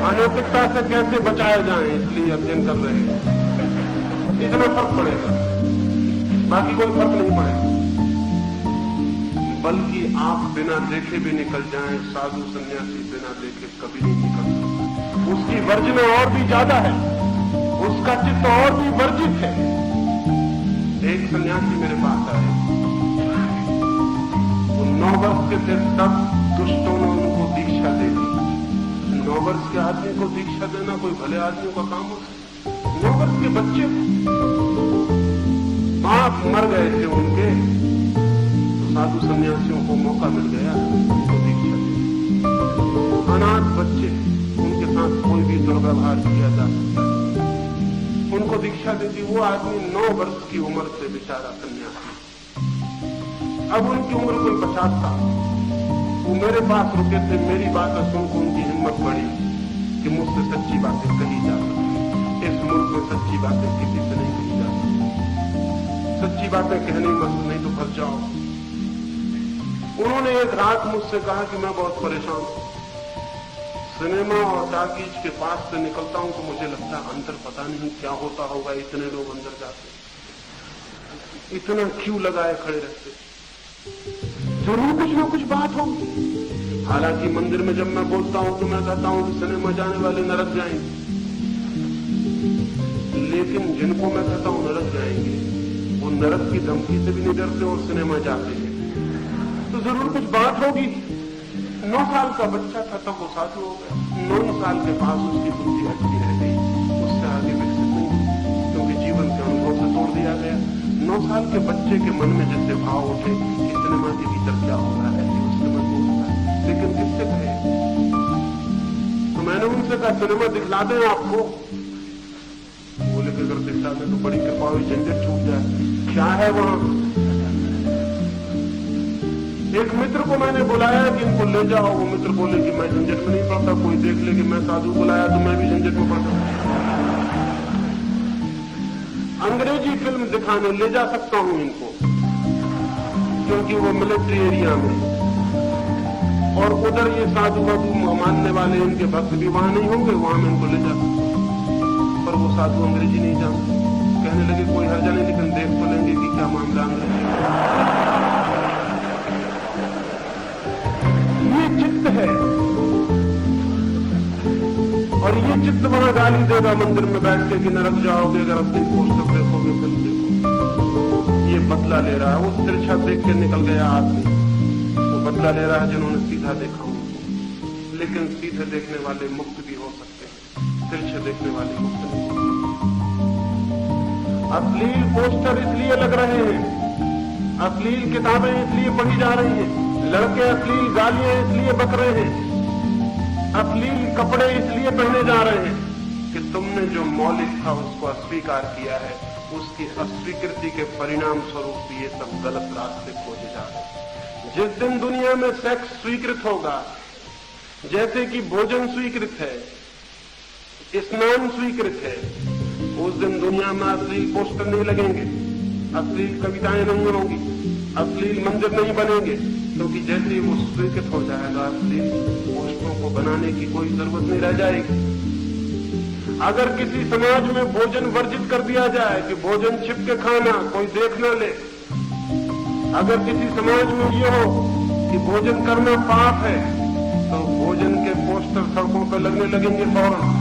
अनैतिकता से कैसे बचाए जाएं, इसलिए अध्ययन कर रहे हैं। इतना फर्क पड़ेगा, बाकी कोई फर्क नहीं पड़ेगा। बल्कि आप बिना देखे भी निकल जाएं, साधु सन्यासी बिना देखे कभी नहीं निकल सकता। उसकी वर्जना और भी ज्यादा है, उसका चित्त और भी वर्जित है। एक सन्यासी मेरे पास आए, वो 9 वर्ष के थे तब दुष्टों ने उनको दीक्षा दे दी। 9 वर्ष के आदमी को दीक्षा देना कोई भले आदमी का काम होता है? 9 वर्ष के बच्चे, बाप मर गए थे उनके, साधु सन्यासियों को मौका मिल गया उनको दीक्षा देने। अनाथ बच्चे, उनके साथ कोई भी दुर्व्यवहार किया जा सकता है, उनको दीक्षा देती। वो आदमी 9 वर्ष की उम्र से बेचारा सन्यासी, अब उनकी उम्र कोई 50 साल। वो मेरे पास रुके थे, मेरी बातें सुनकर उनकी हिम्मत बढ़ी कि मुझसे सच्ची बातें कही जा सकती। इस मुल्क में सच्ची बातें किसी से नहीं कही जा सकती, सच्ची बातें कहनी मत, नहीं तो फंस जाओ। उन्होंने एक रात मुझसे कहा कि मैं बहुत परेशान हूं, सिनेमा और टाकीज के पास से निकलता हूं तो मुझे लगता है अंदर पता नहीं क्या होता होगा, इतने लोग अंदर जाते, इतना क्यों लगाए खड़े रहते, जरूर कुछ ना कुछ बात होगी। हालांकि मंदिर में जब मैं बोलता हूं तो मैं कहता हूं कि सिनेमा जाने वाले नरक जाएंगे, लेकिन जिनको मैं कहता हूं नरक जाएंगे, वो नरक की धमकी से भी नहीं डरते और सिनेमा जाते हैं, तो जरूर कुछ बात होगी। 9 साल का बच्चा था तब वो साधु हो गया। 9 साल के पास उसकी बुद्धि अटकी रह गई, उससे आगे विकसित नहीं हुई, क्योंकि जीवन के अनुभव से तोड़ दिया गया। 9 साल के बच्चे के मन में जैसे भाव उठे कि सिनेमा के भीतर क्या हो रहा है, उसके मन में उठता है, लेकिन किससे कहे? तो मैंने उनसे कहा सिनेमा दिखला दें आपको। बोले कि अगर दिखला दें तो बड़ी कृपा हुई, झंझट छूट जाए। क्या है वहां? एक मित्र को मैंने बुलाया कि इनको ले जाओ। वो मित्र बोले कि मैं झंझट में नहीं पड़ता, कोई देख ले कि मैं साधु बुलाया तो मैं भी झंझट में पड़ता। अंग्रेजी फिल्म दिखाने ले जा सकता हूं इनको, क्योंकि वो मिलिट्री एरिया में, और उधर ये साधु वाधु मानने वाले इनके भक्त भी वहां नहीं होंगे, वहां मैं इनको ले जा सकता हूं। पर वो साधु अंग्रेजी नहीं जानते। कहने लगे कोई हर्जा नहीं, लेकिन देख तो लेंगे कि क्या मामला अंग्रेजी। ये चित्त है, और ये चित्त वहां गाली देगा मंदिर में बैठ के कि नरक जाओगे अगर अपनी पोस्टर देखोगे, फिल्म देखोगे। ये बदला ले रहा है। वो तिरछा देख के निकल गया आदमी, वो बदला ले रहा है जिन्होंने सीधा देखा उनको। लेकिन सीधे देखने वाले मुक्त भी हो सकते हैं, तिरछे देखने वाले मुक्त नहीं हो सकते। अश्लील पोस्टर इसलिए लग रहे हैं, अश्लील किताबें इसलिए पढ़ी जा रही हैं, लड़के अश्लील गालियां इसलिए बक रहे हैं, अश्लील कपड़े इसलिए पहने जा रहे हैं कि तुमने जो मौलिक था उसको अस्वीकार किया है। उसकी अस्वीकृति के परिणाम स्वरूप ये सब गलत रास्ते खोजे जा रहे हैं। जिस दिन दुनिया में सेक्स स्वीकृत होगा, जैसे कि भोजन स्वीकृत है, स्नान स्वीकृत है, उस दिन दुनिया में अश्लील पोस्टर नहीं लगेंगे, अश्लील कविताएं नहीं होंगी, अश्लील मंदिर नहीं बनेंगे, क्योंकि जैसे ही वो स्वीकृत हो जाएगा अश्लील पोस्टरों को बनाने की कोई जरूरत नहीं रह जाएगी। अगर किसी समाज में भोजन वर्जित कर दिया जाए कि भोजन छिप के खाना, कोई देख न ले, अगर किसी समाज में ये हो कि भोजन करना पाप है, तो भोजन के पोस्टर सड़कों पर लगने लगेंगे फौरन,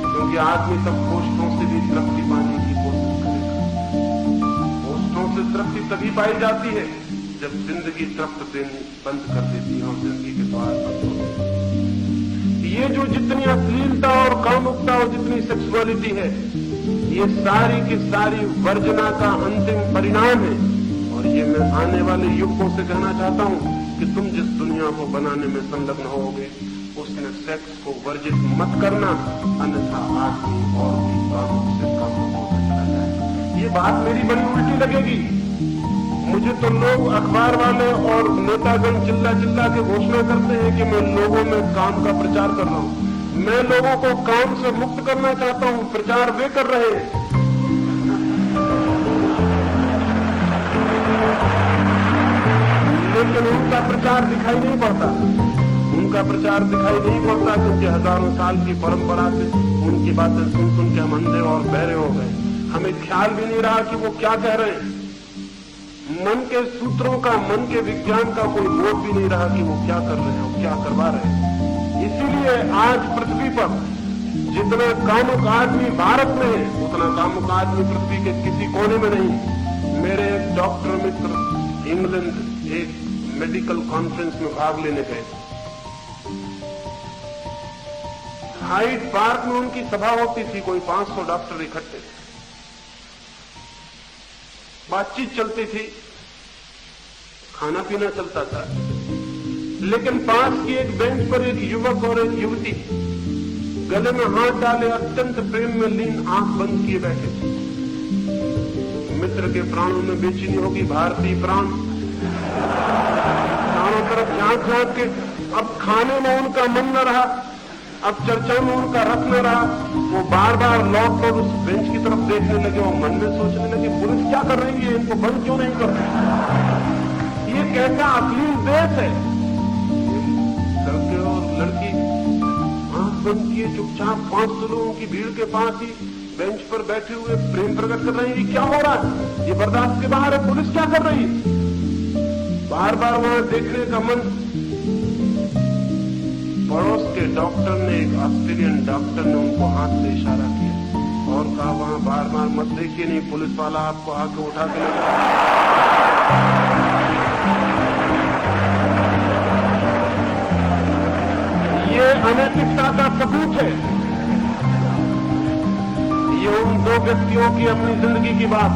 क्योंकि आदमी तब पोस्टरों से भी तृप्ति पाने की कोशिश करेगा। पोस्टरों से तृप्ति तभी पाई जाती है जब जिंदगी तृप्त देनी बंद कर देती है और जिंदगी के द्वार बंद हो जाते हैं। ये जो जितनी अश्लीलता और कामुकता और जितनी सेक्सुअलिटी है, ये सारी की सारी वर्जना का अंतिम परिणाम है। और ये मैं आने वाले युवकों से कहना चाहता हूं कि तुम जिस दुनिया को बनाने में संलग्न होगे, उसमें सेक्स को वर्जित मत करना, अन्यथा आदमी और भी कामुक से कामुक होता चला जाए। ये बात मेरी बड़ी उल्टी लगेगी। मुझे तो लोग अखबार वाले और नेतागण चिल्ला चिल्ला के घोषणा करते हैं कि मैं लोगों में काम का प्रचार कर रहा हूं। मैं लोगों को काम से मुक्त करना चाहता हूं, प्रचार वे कर रहे हैं। लेकिन उनका प्रचार दिखाई नहीं पड़ता, उनका प्रचार दिखाई नहीं पड़ता, क्योंकि हजारों साल की परंपरा से उनकी बातें सुन सुन के हम अंधे और बहरे हो गए। हमें ख्याल भी नहीं रहा कि वो क्या कह रहे हैं। मन के सूत्रों का, मन के विज्ञान का कोई बोध भी नहीं रहा कि वो क्या कर रहे हैं, क्या करवा रहे हैं। इसीलिए आज पृथ्वी पर जितना कामुक आदमी भारत में है, उतना कामुक आदमी पृथ्वी के किसी कोने में नहीं। मेरे एक डॉक्टर मित्र इंग्लैंड एक मेडिकल कॉन्फ्रेंस में भाग लेने गए। हाइड पार्क में उनकी सभा होती थी, कोई 500 डॉक्टर इकट्ठे थे, बातचीत चलती थी, खाना पीना चलता था। लेकिन पास की एक बेंच पर एक युवक और एक युवती गले में हाथ डाले अत्यंत प्रेम में लीन आंख बंद किए बैठे थे। मित्र के प्राणों में बेचैनी होगी, भारतीय प्राण चारों तरफ झांक झांक के। अब खाने में उनका मन न रहा, अब चर्चा में उनका रस न रहा। वो बार बार लौट कर उस बेंच की तरफ देखने लगे और मन में सोचने लगे पुलिस क्या कर रही है, इनको बंद क्यों नहीं कर रही? ये कैसा अश्लील देश है। लड़के और लड़की आंख बंद किए चुपचाप 500 लोगों की भीड़ के पास ही बेंच पर बैठे हुए प्रेम प्रकट कर रहे हैं। ये क्या हो रहा है? ये बर्दाश्त के बाहर है। पुलिस क्या कर रही है? बार बार वहां देखने का मन। पड़ोस के डॉक्टर ने, एक ऑस्ट्रेलियन डॉक्टर ने उनको हाथ से इशारा किया और कहा वहां बार बार मत देखिए, नहीं पुलिस वाला आपको आके उठा के ले जाए। ये अनैतिकता का सबूत है। ये उन दो व्यक्तियों की अपनी जिंदगी की बात,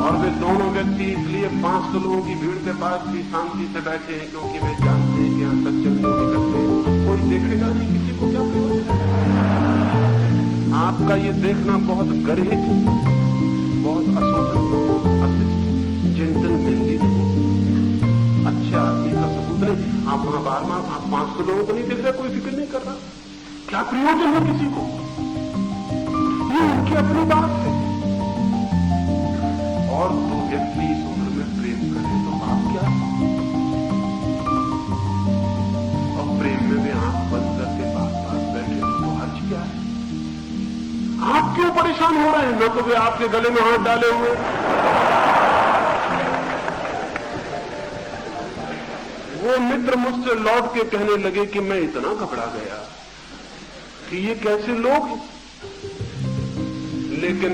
और वे दोनों व्यक्ति इसलिए 500 लोगों की भीड़ के पास भी शांति से बैठे हैं क्योंकि वे जानते हैं कि यहां सज्जन लोग इकट्ठे हैं, कोई देखेगा नहीं, किसी को क्या प्रयोजन है। आपका ये देखना बहुत गर्हित, बहुत अशोभन, अशिष्ट, चिंतन दिल्ली अच्छे आदमी का सबूत नहीं। आप वहां बार बार आप 500 लोगों को नहीं देख रहे, कोई फिक्र नहीं कर रहा, क्या प्रयोजन है किसी को? ये उनकी अपनी बात है। और दो व्यक्ति इस उम्र में प्रेम करें तो आप क्या? और प्रेम में भी आंख बंद करके पास बैठे तो हर्ज क्या है? आप क्यों परेशान हो रहे हैं? न तो वे आपके गले में हाथ डाले हुए। वो मित्र मुझसे लौट के कहने लगे कि मैं इतना घबरा गया कि ये कैसे लोग हैं। लेकिन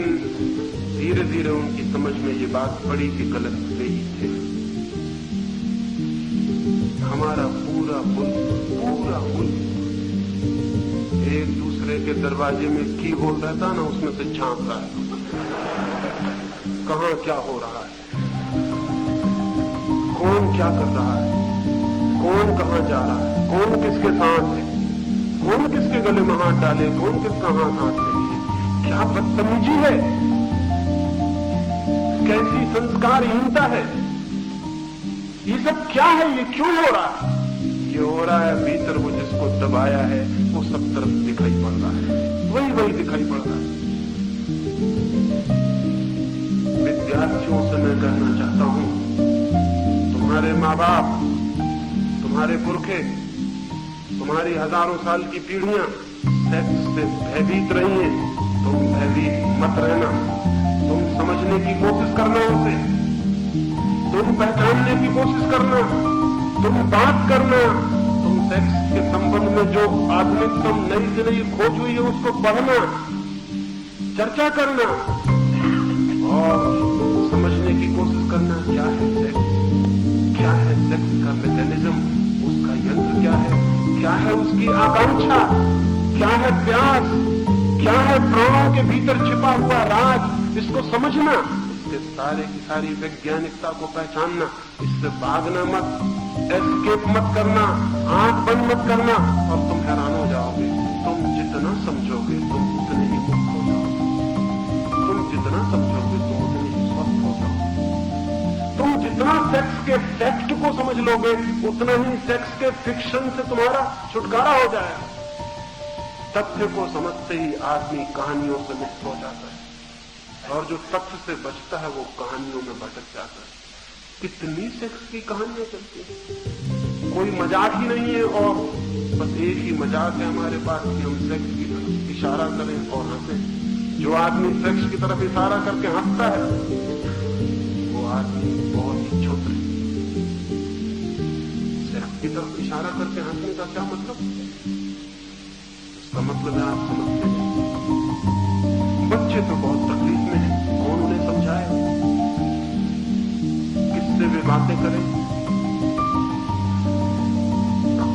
धीरे धीरे उनकी समझ में ये बात पड़ी कि गलत वे ही थे। हमारा पूरा मुल्क एक दूसरे के दरवाजे में की होल रहता ना, उसमें से झांकता है कहां क्या हो रहा है, कौन क्या कर रहा है, कौन कहां जा रहा है, कौन किसके साथ है, कौन किसके गले में हाथ डाले, कौन किसका हाथ ले। क्या बदतमीजी है, कैसी संस्कारहीनता है। ये सब क्या है? ये क्यों हो रहा है? ये हो रहा है भीतर वो जिसको दबाया है वो सब तरफ दिखाई पड़ रहा है, वही दिखाई पड़ रहा है। विद्यार्थियों से मैं कहना चाहता हूं, तुम्हारे माँ बाप, तुम्हारे पुरखे, तुम्हारी हजारों साल की पीढ़ियां सेक्स से भयभीत रही हैं, तुम भयभीत मत रहना। तुम समझने की कोशिश करना उसे, तुम पहचानने की कोशिश करना, तुम बात करना, तुम सेक्स के संबंध में जो आधुनिकतम नई से नई खोज हुई है उसको पढ़ना, चर्चा करना और समझने की कोशिश करना। क्या है सेक्स, क्या है सेक्स का मैकेनिज्म, उसका यंत्र क्या है, क्या है उसकी आकांक्षा, क्या है प्यास, क्या है प्राणों के भीतर छिपा हुआ राज, इसको समझना, इसके सारे की सारी वैज्ञानिकता को पहचानना, इससे भागना मत, एस्केप मत करना, आंख बंद मत करना, और तुम हैरान हो जाओगे। तुम जितना समझोगे तुम उतने ही मुक्त हो जाओगे, तुम जितना समझोगे तुम उतने ही स्वस्थ हो जाओगे। तुम जितना सेक्स के फैक्ट को समझ लोगे उतना ही सेक्स के फिक्शन से तुम्हारा छुटकारा हो जाएगा। तथ्य को समझते ही आदमी कहानियों से मुक्त हो जाता है, और जो तथ्य से बचता है वो कहानियों में भटक जाता है। कितनी सेक्स की कहानियां चलती हैं, कोई मजाक ही नहीं है, और बस एक ही मजाक है हमारे पास कि हम सेक्स की तरफ इशारा करें और हंसें। जो आदमी सेक्स की तरफ इशारा करके हंसता है वो आदमी बहुत ही छोटा है। सेक्स की तरफ इशारा करके हंसने का क्या मतलब? इसका मतलब है आप समझते हैं बच्चे तो बहुत तकलीफ में हैं, कौन उन्हें समझाए, किससे वे बातें करें,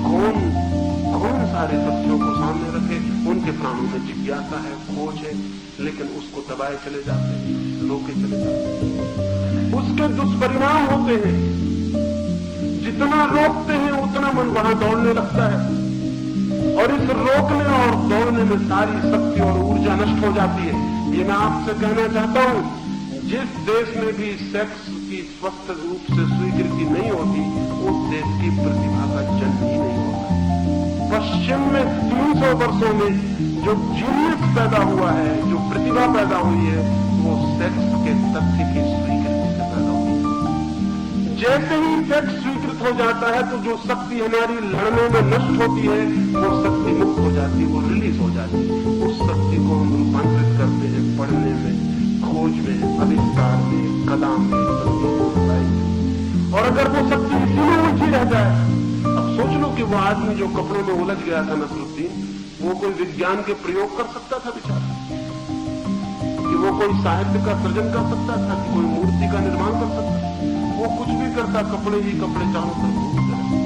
कौन सारे तथ्यों को सामने रखे। उनके प्राणों में जिज्ञासा है, खोज है, लेकिन उसको दबाए चले जाते हैं, रोके चले जाते हैं। उसके दुष्परिणाम होते हैं, जितना रोकते हैं उतना मन वहां दौड़ने लगता है, और इस रोकने और दौड़ने में सारी शक्ति और ऊर्जा नष्ट हो जाती है। ये मैं आपसे कहना चाहता हूं, जिस देश में भी सेक्स की स्वस्थ रूप से स्वीकृति नहीं होती उस देश की प्रतिभा का जन्म ही नहीं होता। पश्चिम में 300 वर्षों में जो जीनियस पैदा हुआ है, जो प्रतिभा पैदा हुई है, वो सेक्स के तथ्य की स्वीकृति से पैदा हुई है। जैसे ही सेक्स स्वीकृत हो जाता है तो जो शक्ति हमारी लड़ने में नष्ट होती है वो शक्ति मुक्त हो जाती है, वो रिलीज हो जाती है। उस शक्ति को हम रूपांतरित करते हैं पढ़ने में, खोज में, आविष्कार में, कला में, संगीत में। और अगर वो शक्ति इसी में उलझी रह जाए, अब सोच लो कि वो आदमी जो कपड़ों में उलझ गया था नसरुद्दीन, वो कोई विज्ञान के प्रयोग कर सकता था बेचारा? कि वो कोई साहित्य का सृजन कर सकता था, कि कोई मूर्ति का निर्माण कर सकता था। वो कुछ भी करता, कपड़े ही कपड़े चारों तरफ घूमते रहते।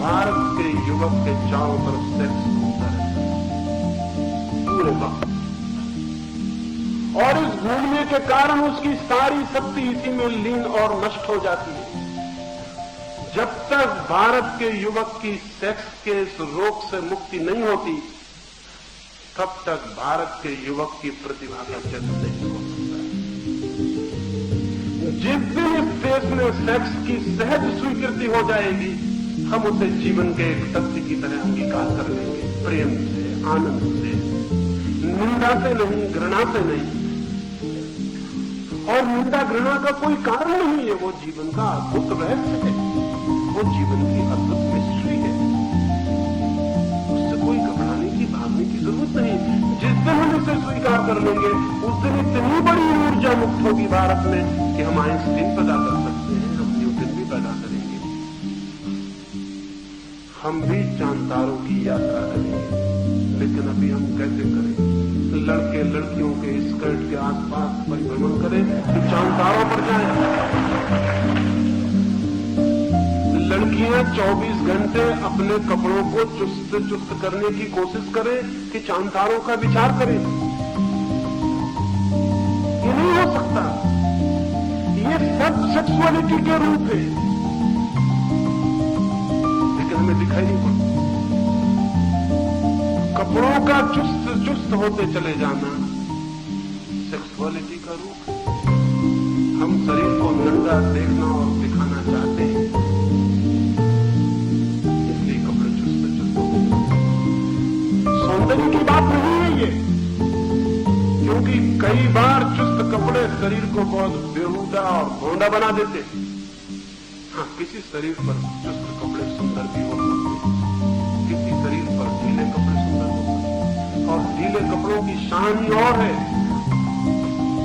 भारत के युवक के चारों तरफ सेक्स घूमता रहता पूरे वक्त, और इस घूमने के कारण उसकी सारी शक्ति इसी में लीन और नष्ट हो जाती है। जब तक भारत के युवक की सेक्स के इस रोग से मुक्ति नहीं होती, तब तक भारत के युवक की प्रतिभा का जन्म नहीं हो सकता है। जिस दिन इस देश में सेक्स की सहज स्वीकृति हो जाएगी, हम उसे जीवन के एक सत्य की तरह अंगीकार कर लेंगे, प्रेम से, आनंद से, निंदा से नहीं, घृणा से नहीं। और निंदा घृणा का कोई कारण नहीं है, वो जीवन का अद्भुत रहस्य है, वो जीवन की अद्भुत मिस्ट्री है। उससे कोई घबराने की, भागने की जरूरत नहीं। जिस दिन हम इसे स्वीकार कर लेंगे, उस दिन इतनी बड़ी ऊर्जा मुक्त होगी भारत में कि हम आइंस्टीन पैदा कर सकते हैं, हम न्यूटन भी पैदा करेंगे, हम भी चांद तारों की यात्रा करेंगे। लेकिन अभी हम कैसे करें? लड़के लड़कियों के स्कर्ट के आसपास परिभ्रमण करें कि चांद तारों पर जाएं। लड़कियां 24 घंटे अपने कपड़ों को चुस्त चुस्त करने की कोशिश करें कि चांद तारों का विचार करें। ये नहीं हो सकता। ये सब सेक्सुअलिटी के रूप है, लेकिन हमें दिखाई नहीं पड़ता। कपड़ों का चुस्त चुस्त होते चले जाना सेक्सुअलिटी का रूप है। हम शरीर को नंगा देखना और दिखाना चाहते हैं, इसलिए कपड़े चुस्त चुस्त होते। सौंदर्य की बात नहीं है ये, क्योंकि कई बार चुस्त कपड़े शरीर को बहुत बेहुदा और भोंडा बना देते। हाँ, किसी शरीर पर चुस्त कपड़े सुंदर भी हो सकते, किसी शरीर पर ढीले कपड़े सुंदर हो सकते, और ढीले कपड़ों की शान ही और है,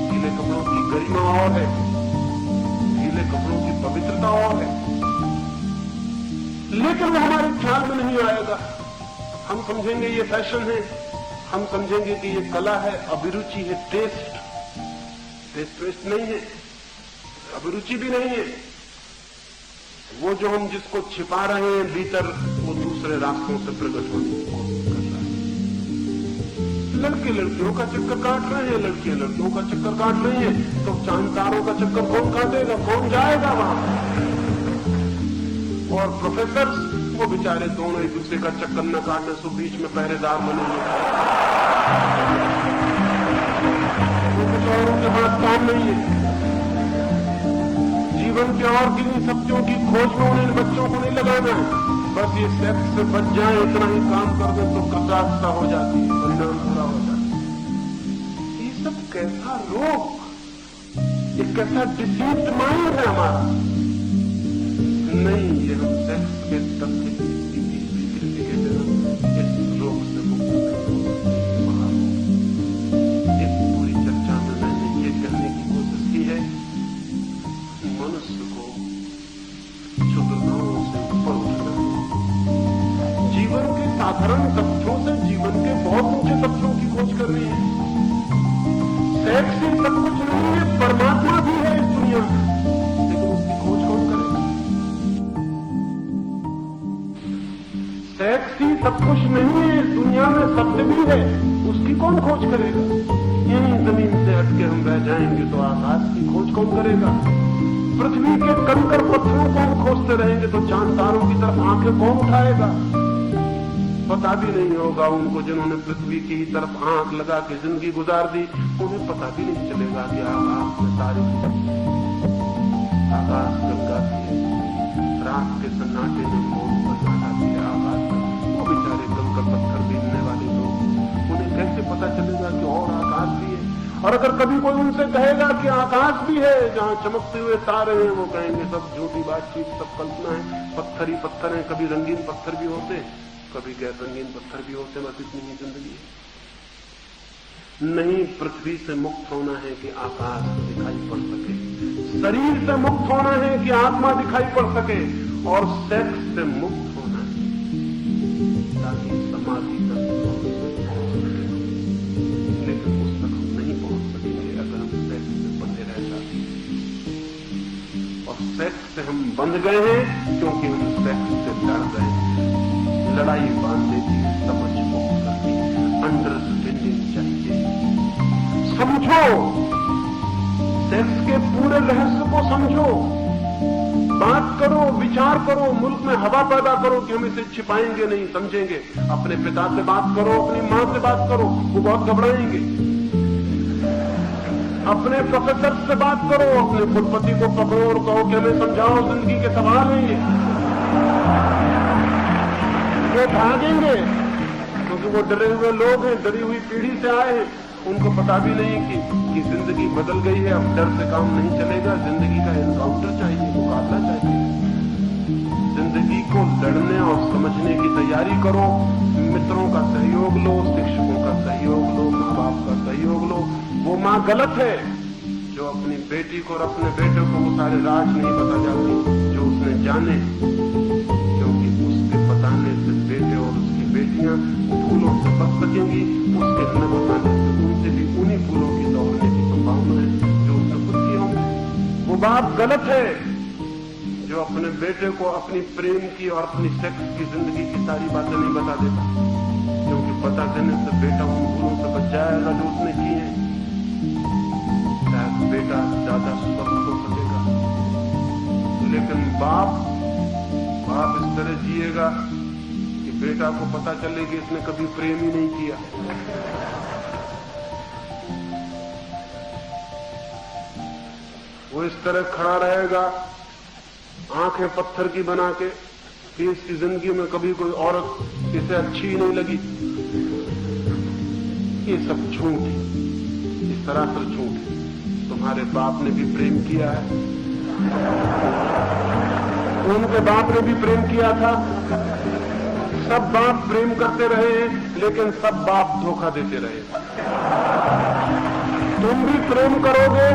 ढीले कपड़ों की गरिमा और है, ढीले कपड़ों की पवित्रता और है। लेकिन वो हमारे ख्याल में नहीं आएगा। हम समझेंगे ये फैशन है, हम समझेंगे कि ये कला है, अभिरुचि है, टेस्ट वेस्ट नहीं है, अभिरुचि भी नहीं है। वो जो हम जिसको छिपा रहे हैं भीतर, वो दूसरे रास्तों से प्रकट होने की कोशिश कर रहा है। लड़के लड़कियों का चक्कर काट रहे हैं, लड़कियां लड़कियों का चक्कर काट रही हैं, तो चांद तारों का चक्कर कौन काटेगा, कौन जाएगा वहां? और प्रोफेसर वो बेचारे दोनों एक दूसरे का चक्कर न काटने से बीच में पहरेदार बने हुए, वो कुछ औरों के हाथ काम नहीं है। जीवन के और किन्हीं सत्यों की खोज में उन्हें बच्चों को नहीं लगाना है। बस ये सेक्स से बच जाए, इतना ही काम कर दे तो कृतार्थता हो जाती है, परिणाम पूरा हो जाता है। ये सब कैसा रोग, ये कैसा डिसीव्ड माइंड है हमारा। नहीं, ये हम सेक्स के तथ्य की स्वीकृति के बिना इस रोग से मुक्त नहीं हो सकते। इस पूरी चर्चा में मैंने ये कहने की कोशिश की है, मनुष्य को क्षुद्रताओं से ऊपर उठना, जीवन के साधारण तथ्यों से जीवन के बहुत ऊंचे तथ्यों की खोज करनी है। सेक्स ही सब कुछ नहीं है, परमात्मा भी है इस दुनिया में, लेकिन उसकी खोज कौन करेगा? सेक्स ही सब कुछ नहीं है इस दुनिया में, सत्य भी है, उसकी कौन खोज करेगा? यहीं जमीन से हटके हम रह जाएंगे तो आकाश की खोज कौन करेगा? पृथ्वी के कंकर पत्थरों को हम खोजते रहेंगे तो चांद तारों की तरफ आंखें कौन उठाएगा? पता भी नहीं होगा उनको जिन्होंने पृथ्वी की ही तरफ आंख लगा के जिंदगी गुजार दी, उन्हें पता भी नहीं चलेगा कि आकाश में तारे, आकाश गंगाती है, रात के सन्नाटे में मोर बजाती है आकाश में। वो बेचारे कंकर पत्थर बीनने वाले लोग, उन्हें कैसे पता चलेगा कि और आकाश भी है? और अगर कभी कोई उनसे कहेगा कि आकाश भी है जहां चमकते हुए तारे हैं, वो कहेंगे सब झूठी बातचीत, सब कल्पना है, पत्थर ही पत्थर है। कभी रंगीन पत्थर भी होते, कभी गैर रंगीन पत्थर भी होते, बस इतनी ही जिंदगी है। नहीं, पृथ्वी से मुक्त होना है कि आकाश दिखाई पड़ सके, शरीर से मुक्त होना है कि आत्मा दिखाई पड़ सके, और सेक्स से मुक्त होना है ताकि समाधि तक पहुंच सके। लेकिन उस तक हम नहीं पहुंच सके। गए हैं क्योंकि हम सेक्स से लड़ गए हैं। लड़ाई बांध देती है, समझ मुक्त करती है, अंडरस्टैंडिंग चाहिए। समझो, सेक्स के पूरे रहस्य को समझो, बात करो, विचार करो, मुल्क में हवा पैदा करो कि हम इसे छिपाएंगे नहीं, समझेंगे। अपने पिता से बात करो, अपनी मां से बात करो, वो बहुत घबराएंगे। अपने प्रोफेसर से बात करो, अपने कुलपति को पकड़ो और कहो कि हमें समझाओ, जिंदगी के सवाल हैं ये। वो भागेंगे क्योंकि वो डरे हुए लोग हैं, डरी हुई पीढ़ी से आए हैं। उनको पता भी नहीं कि जिंदगी बदल गई है, अब डर से काम नहीं चलेगा। जिंदगी का एनकाउंटर चाहिए, मुकाबला चाहिए। जिंदगी को लड़ने और समझने की तैयारी करो। मित्रों का सहयोग लो, शिक्षकों का सहयोग लो, माँ बाप का सहयोग लो। वो माँ गलत है जो अपनी बेटी को और अपने बेटे को वो सारे राज नहीं बता जाती जो उसने जाने, क्योंकि उसके बताने से बेटे और उसकी बेटियां फूलों से बच सकेंगी। उसके न बताने से उनसे भी उन्हीं फूलों की दौड़ने की संभावना है जो उसने खुद किया हो। वो बाप गलत है जो अपने बेटे को अपनी प्रेम की और अपनी सेक्स की जिंदगी की सारी बातें नहीं बता देता, क्योंकि पता करने से बेटा उन फूलों से बच जाएगा जो उसने किए हैं। शायद बेटा ज्यादा स्वस्थ हो सकेगा, लेकिन बाप इस तरह जिएगा कि बेटा को पता चले कि इसने कभी प्रेम ही नहीं किया। वो इस तरह खड़ा रहेगा, आंखें पत्थर की बना के कि इसकी जिंदगी में कभी कोई औरत इसे अच्छी ही नहीं लगी। ये सब झूठ है, ये सरासर झूठ है। तुम्हारे बाप ने भी प्रेम किया है, उनके बाप ने भी प्रेम किया था। सब बाप प्रेम करते रहे हैं, लेकिन सब बाप धोखा देते रहे। तुम भी प्रेम करोगे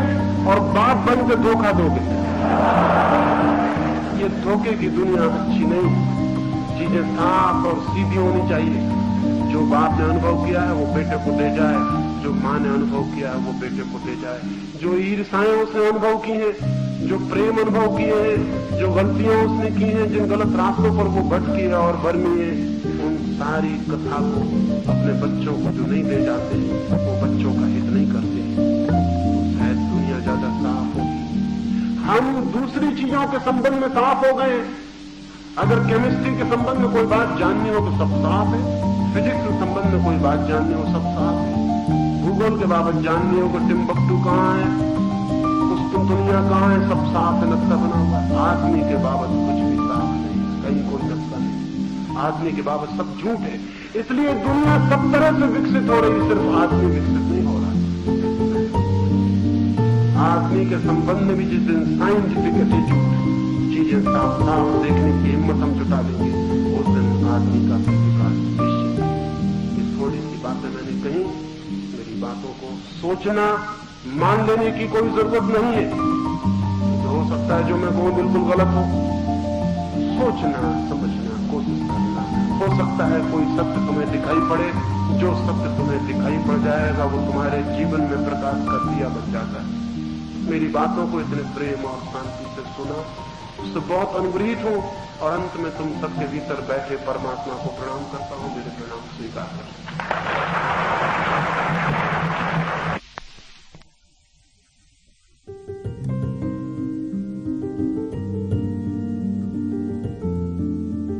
और बाप बन के धोखा दोगे। ये धोखे की दुनिया अच्छी नहीं। चीजें साफ और सीधी होनी चाहिए। जो बाप ने अनुभव किया है वो बेटे को दे जाए, जो मां ने अनुभव किया है वो बेटे को दे जाए। जो ईर्ष्याएं उसने अनुभव की हैं, जो प्रेम अनुभव किए हैं, जो गलतियां उसने की हैं, जिन गलत रास्तों पर वो भटकी है और बर्मी है, उन सारी कथा को अपने बच्चों को जो नहीं दे जाते, वो बच्चों का हित नहीं करते, तो शायद दुनिया ज्यादा साफ होगी। हम दूसरी चीजों के संबंध में साफ हो गए। अगर केमिस्ट्री के संबंध में कोई बात जाननी हो तो सब साफ है, फिजिक्स के संबंध में कोई बात जाननी हो सब साफ है, भूगोल के बाबत जाननी हो कि टिम्बकटू कहाँ है, दुनिया कहाँ है, सब साफ है, नक्शा बना हुआ है। आदमी के बाबत कुछ भी साफ नहीं, कहीं कोई नक्शा नहीं। आदमी के बाबत सब झूठ है। इसलिए दुनिया सब तरह से विकसित हो रही, सिर्फ आदमी विकसित नहीं हो रहा। आदमी के संबंध में भी जिस दिन साइंटिफिक एटीट्यूड, चीजें साफ साफ देखने की हिम्मत हम जुटा देंगे, उस दिन आदमी का विकास निश्चित है। ये थोड़ी सी बातें मैंने कही, मेरी बातों को सोचना मान लेने की कोई जरूरत नहीं है। तो हो सकता है जो मैं कहूं बिल्कुल गलत हो। सोचना, समझना, कोशिश करना। हो सकता है कोई सत्य तुम्हें दिखाई पड़े, जो सत्य तुम्हें दिखाई पड़ जाएगा वो तुम्हारे जीवन में प्रकाश का दिया बन जाता है। मेरी बातों को इतने प्रेम और शांति से सुना, उससे बहुत अनुग्रहित हूं और अंत में तुम सबके भीतर बैठे परमात्मा को प्रणाम करता हूं। मेरे प्रणाम स्वीकार करें।